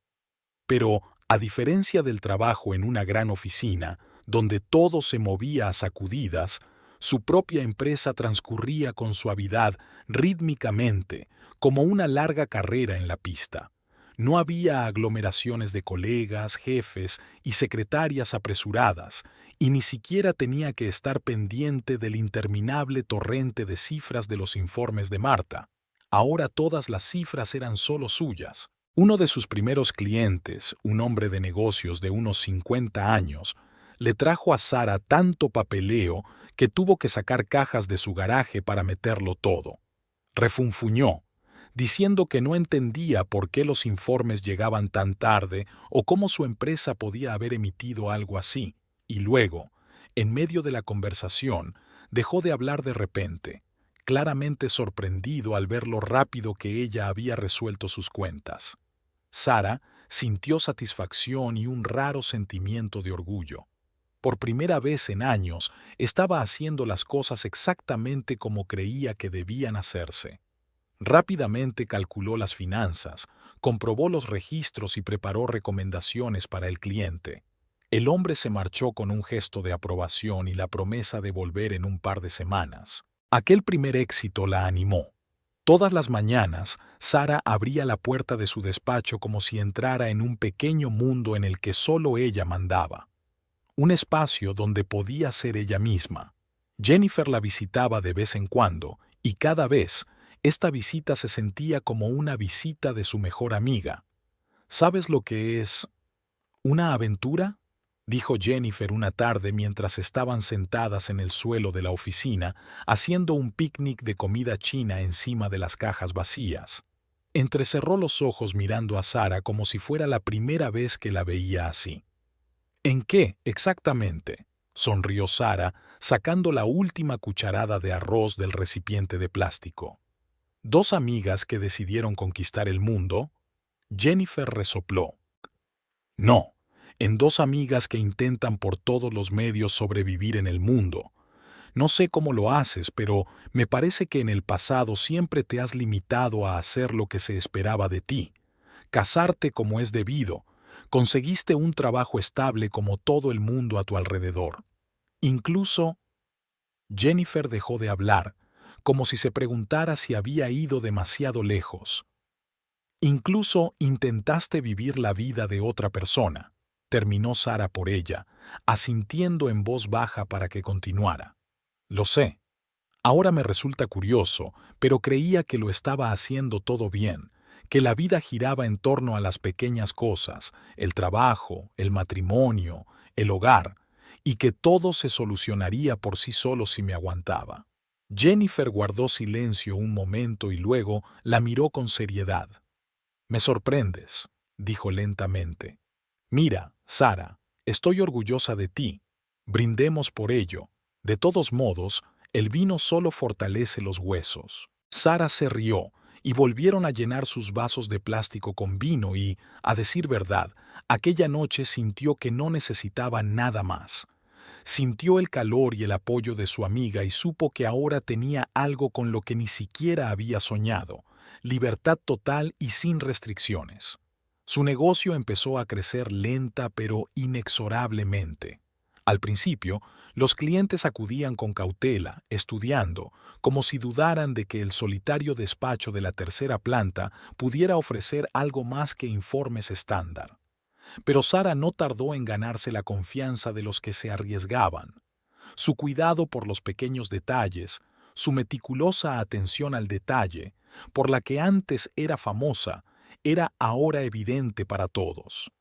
Pero, a diferencia del trabajo en una gran oficina, donde todo se movía a sacudidas, su propia empresa transcurría con suavidad, rítmicamente, como una larga carrera en la pista. No había aglomeraciones de colegas, jefes y secretarias apresuradas, y ni siquiera tenía que estar pendiente del interminable torrente de cifras de los informes de Marta. Ahora todas las cifras eran solo suyas. Uno de sus primeros clientes, un hombre de negocios de unos 50 años, le trajo a Sara tanto papeleo que tuvo que sacar cajas de su garaje para meterlo todo. Refunfuñó, diciendo que no entendía por qué los informes llegaban tan tarde o cómo su empresa podía haber emitido algo así, y luego, en medio de la conversación, dejó de hablar de repente, claramente sorprendido al ver lo rápido que ella había resuelto sus cuentas. Sara sintió satisfacción y un raro sentimiento de orgullo. Por primera vez en años, estaba haciendo las cosas exactamente como creía que debían hacerse. Rápidamente calculó las finanzas, comprobó los registros y preparó recomendaciones para el cliente. El hombre se marchó con un gesto de aprobación y la promesa de volver en un par de semanas. Aquel primer éxito la animó. Todas las mañanas, Sara abría la puerta de su despacho como si entrara en un pequeño mundo en el que solo ella mandaba. un espacio donde podía ser ella misma. Jennifer la visitaba de vez en cuando, y cada vez, esta visita se sentía como una visita de su mejor amiga. ¿Sabes lo que es una aventura?, dijo Jennifer una tarde mientras estaban sentadas en el suelo de la oficina, haciendo un picnic de comida china encima de las cajas vacías. Entrecerró los ojos mirando a Sara como si fuera la primera vez que la veía así. ¿En qué, exactamente?, sonrió Sara, sacando la última cucharada de arroz del recipiente de plástico. ¿Dos amigas que decidieron conquistar el mundo? Jennifer resopló. No, en dos amigas que intentan por todos los medios sobrevivir en el mundo. No sé cómo lo haces, pero me parece que en el pasado siempre te has limitado a hacer lo que se esperaba de ti. Casarte como es debido. Conseguiste un trabajo estable como todo el mundo a tu alrededor. Incluso, Jennifer dejó de hablar, como si se preguntara si había ido demasiado lejos. Incluso intentaste vivir la vida de otra persona, terminó Sara por ella, asintiendo en voz baja para que continuara. Lo sé. Ahora me resulta curioso, pero creía que lo estaba haciendo todo bien, que la vida giraba en torno a las pequeñas cosas, el trabajo, el matrimonio, el hogar, y que todo se solucionaría por sí solo si me aguantaba. Jennifer guardó silencio un momento y luego la miró con seriedad. Me sorprendes, dijo lentamente. Mira, Sara, estoy orgullosa de ti. Brindemos por ello. De todos modos, el vino solo fortalece los huesos. Sara se rió y volvieron a llenar sus vasos de plástico con vino y, a decir verdad, aquella noche sintió que no necesitaba nada más. Sintió el calor y el apoyo de su amiga y supo que ahora tenía algo con lo que ni siquiera había soñado: libertad total y sin restricciones. Su negocio empezó a crecer lenta pero inexorablemente. Al principio, los clientes acudían con cautela, estudiando, como si dudaran de que el solitario despacho de la tercera planta pudiera ofrecer algo más que informes estándar. Pero Sara no tardó en ganarse la confianza de los que se arriesgaban. Su cuidado por los pequeños detalles, su meticulosa atención al detalle, por la que antes era famosa, era ahora evidente para todos.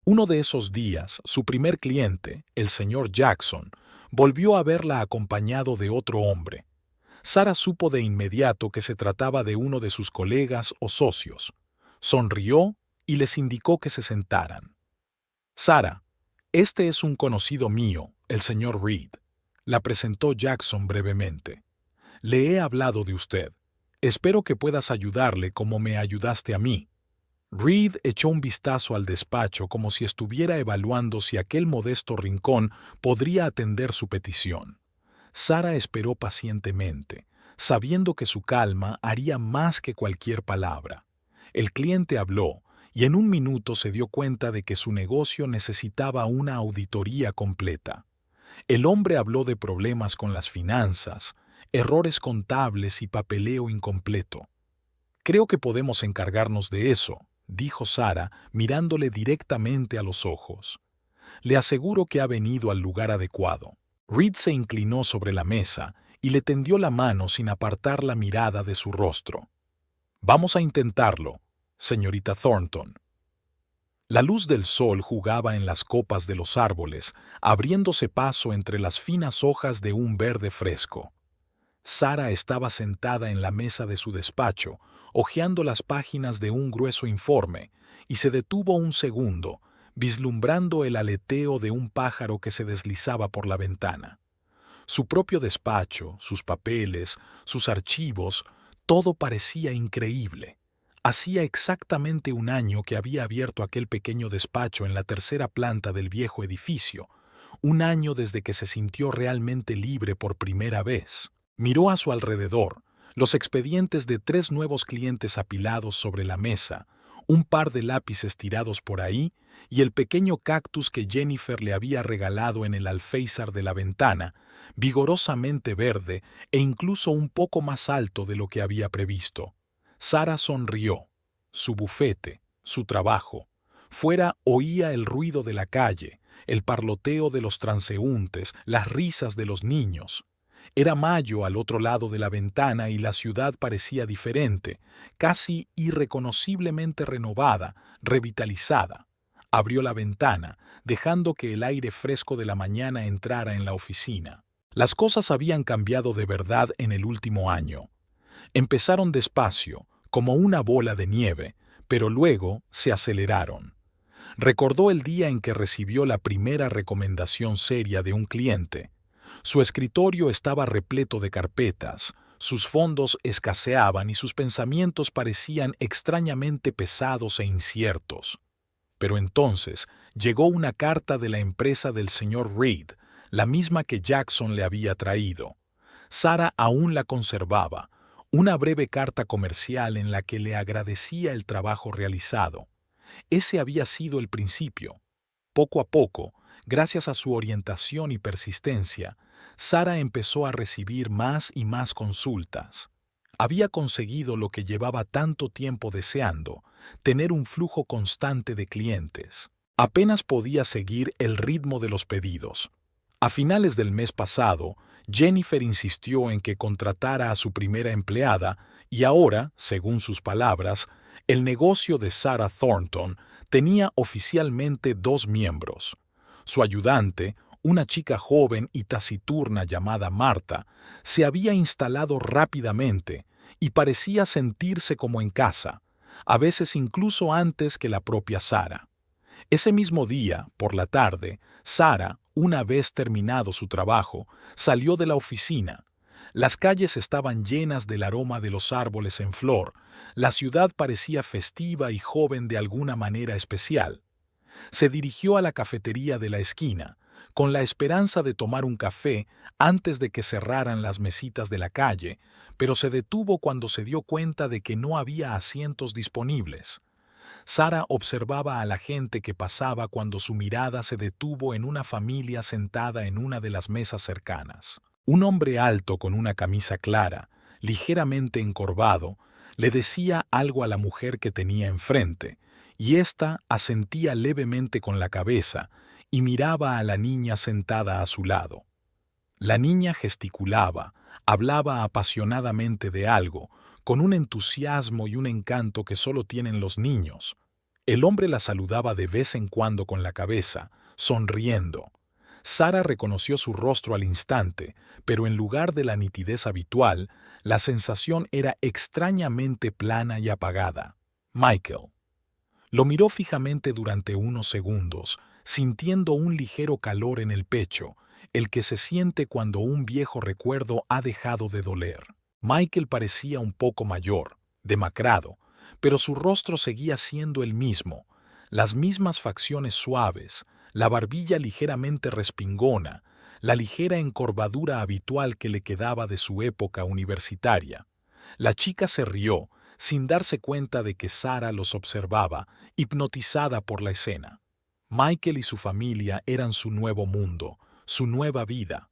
Uno de esos días, su primer cliente, el señor Jackson, volvió a verla acompañado de otro hombre. Sara supo de inmediato que se trataba de uno de sus colegas o socios. Sonrió y les indicó que se sentaran. Sara, este es un conocido mío, el señor Reed. La presentó Jackson brevemente. Le he hablado de usted. Espero que puedas ayudarle como me ayudaste a mí. Reed echó un vistazo al despacho como si estuviera evaluando si aquel modesto rincón podría atender su petición. Sara esperó pacientemente, sabiendo que su calma haría más que cualquier palabra. El cliente habló, y en un minuto se dio cuenta de que su negocio necesitaba una auditoría completa. El hombre habló de problemas con las finanzas, errores contables y papeleo incompleto. Creo que podemos encargarnos de eso, dijo Sara, mirándole directamente a los ojos. Le aseguro que ha venido al lugar adecuado. Reed se inclinó sobre la mesa y le tendió la mano sin apartar la mirada de su rostro. Vamos a intentarlo, señorita Thornton. La luz del sol jugaba en las copas de los árboles, abriéndose paso entre las finas hojas de un verde fresco. Sara estaba sentada en la mesa de su despacho, hojeando las páginas de un grueso informe, y se detuvo un segundo, vislumbrando el aleteo de un pájaro que se deslizaba por la ventana. Su propio despacho, sus papeles, sus archivos, todo parecía increíble. Hacía exactamente un año que había abierto aquel pequeño despacho en la tercera planta del viejo edificio, un año desde que se sintió realmente libre por primera vez. Miró a su alrededor, los expedientes de 3 nuevos clientes apilados sobre la mesa, un par de lápices tirados por ahí y el pequeño cactus que Jennifer le había regalado en el alféizar de la ventana, vigorosamente verde e incluso un poco más alto de lo que había previsto. Sara sonrió. Su bufete, su trabajo. Fuera oía el ruido de la calle, el parloteo de los transeúntes, las risas de los niños. Era mayo al otro lado de la ventana y la ciudad parecía diferente, casi irreconociblemente renovada, revitalizada. Abrió la ventana, dejando que el aire fresco de la mañana entrara en la oficina. Las cosas habían cambiado de verdad en el último año. Empezaron despacio, como una bola de nieve, pero luego se aceleraron. Recordó el día en que recibió la primera recomendación seria de un cliente. Su escritorio estaba repleto de carpetas, sus fondos escaseaban y sus pensamientos parecían extrañamente pesados e inciertos. Pero entonces llegó una carta de la empresa del señor Reed, la misma que Jackson le había traído. Sara aún la conservaba, una breve carta comercial en la que le agradecía el trabajo realizado. Ese había sido el principio. Poco a poco, gracias a su orientación y persistencia, Sara empezó a recibir más y más consultas. Había conseguido lo que llevaba tanto tiempo deseando, tener un flujo constante de clientes. Apenas podía seguir el ritmo de los pedidos. A finales del mes pasado, Jennifer insistió en que contratara a su primera empleada y ahora, según sus palabras, el negocio de Sara Thornton tenía oficialmente 2 miembros. Su ayudante, una chica joven y taciturna llamada Marta, se había instalado rápidamente y parecía sentirse como en casa, a veces incluso antes que la propia Sara. Ese mismo día, por la tarde, Sara, una vez terminado su trabajo, salió de la oficina. Las calles estaban llenas del aroma de los árboles en flor. La ciudad parecía festiva y joven de alguna manera especial. Se dirigió a la cafetería de la esquina, con la esperanza de tomar un café antes de que cerraran las mesitas de la calle, pero se detuvo cuando se dio cuenta de que no había asientos disponibles. Sara observaba a la gente que pasaba cuando su mirada se detuvo en una familia sentada en una de las mesas cercanas. Un hombre alto con una camisa clara, ligeramente encorvado, le decía algo a la mujer que tenía enfrente, y ésta asentía levemente con la cabeza y miraba a la niña sentada a su lado. La niña gesticulaba, hablaba apasionadamente de algo, con un entusiasmo y un encanto que solo tienen los niños. El hombre la saludaba de vez en cuando con la cabeza, sonriendo. Sara reconoció su rostro al instante, pero en lugar de la nitidez habitual, la sensación era extrañamente plana y apagada. Michael. Lo miró fijamente durante unos segundos, sintiendo un ligero calor en el pecho, el que se siente cuando un viejo recuerdo ha dejado de doler. Michael parecía un poco mayor, demacrado, pero su rostro seguía siendo el mismo, las mismas facciones suaves, la barbilla ligeramente respingona, la ligera encorvadura habitual que le quedaba de su época universitaria. La chica se rió, sin darse cuenta de que Sara los observaba, hipnotizada por la escena. Michael y su familia eran su nuevo mundo, su nueva vida.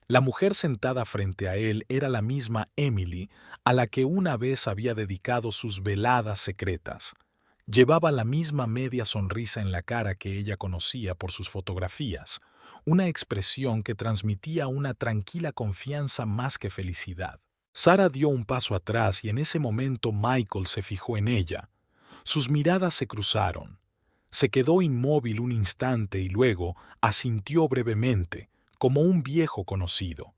La mujer sentada frente a él era la misma Emily a la que una vez había dedicado sus veladas secretas. Llevaba la misma media sonrisa en la cara que ella conocía por sus fotografías, una expresión que transmitía una tranquila confianza más que felicidad. Sara dio un paso atrás y en ese momento Michael se fijó en ella. Sus miradas se cruzaron. Se quedó inmóvil un instante y luego asintió brevemente, como un viejo conocido.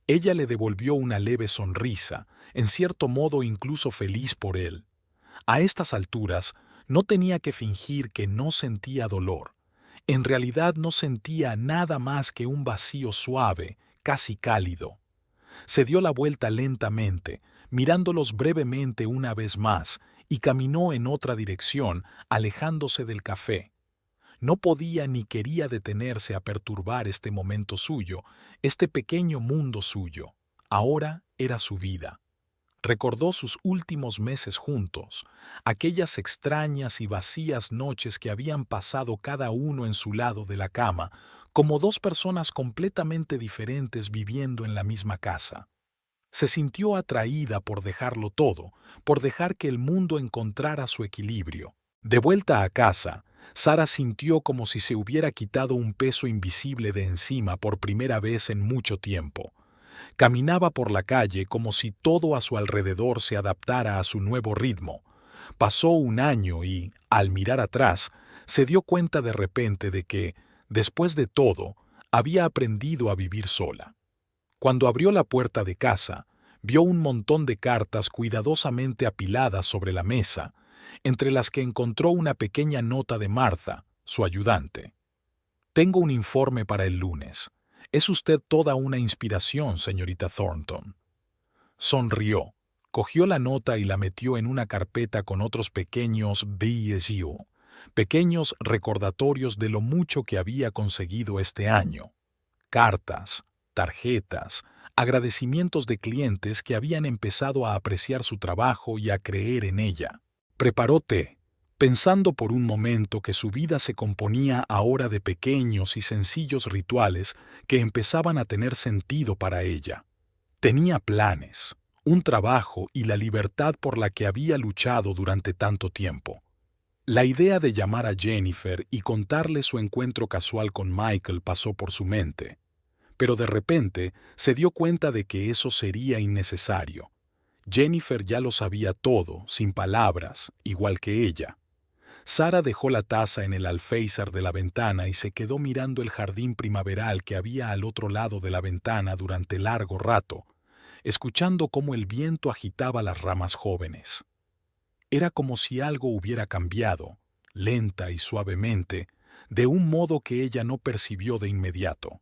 Ella le devolvió una leve sonrisa, en cierto modo incluso feliz por él. A estas alturas, no tenía que fingir que no sentía dolor. En realidad no sentía nada más que un vacío suave, casi cálido. Se dio la vuelta lentamente, mirándolos brevemente una vez más, y caminó en otra dirección, alejándose del café. No podía ni quería detenerse a perturbar este momento suyo, este pequeño mundo suyo. Ahora era su vida. Recordó sus últimos meses juntos, aquellas extrañas y vacías noches que habían pasado cada uno en su lado de la cama, como 2 personas completamente diferentes viviendo en la misma casa. Se sintió atraída por dejarlo todo, por dejar que el mundo encontrara su equilibrio. De vuelta a casa, Sara sintió como si se hubiera quitado un peso invisible de encima por primera vez en mucho tiempo. Caminaba por la calle como si todo a su alrededor se adaptara a su nuevo ritmo. Pasó un año y, al mirar atrás, se dio cuenta de repente de que, después de todo, había aprendido a vivir sola. Cuando abrió la puerta de casa, vio un montón de cartas cuidadosamente apiladas sobre la mesa, entre las que encontró una pequeña nota de Martha, su ayudante. Tengo un informe para el lunes. Es usted toda una inspiración, señorita Thornton. Sonrió, cogió la nota y la metió en una carpeta con otros pequeños BSU, pequeños recordatorios de lo mucho que había conseguido este año. Cartas, tarjetas, agradecimientos de clientes que habían empezado a apreciar su trabajo y a creer en ella. Preparó té, pensando por un momento que su vida se componía ahora de pequeños y sencillos rituales que empezaban a tener sentido para ella. Tenía planes, un trabajo y la libertad por la que había luchado durante tanto tiempo. La idea de llamar a Jennifer y contarle su encuentro casual con Michael pasó por su mente, pero de repente se dio cuenta de que eso sería innecesario. Jennifer ya lo sabía todo, sin palabras, igual que ella. Sara dejó la taza en el alféizar de la ventana y se quedó mirando el jardín primaveral que había al otro lado de la ventana durante largo rato, escuchando cómo el viento agitaba las ramas jóvenes. Era como si algo hubiera cambiado, lenta y suavemente, de un modo que ella no percibió de inmediato.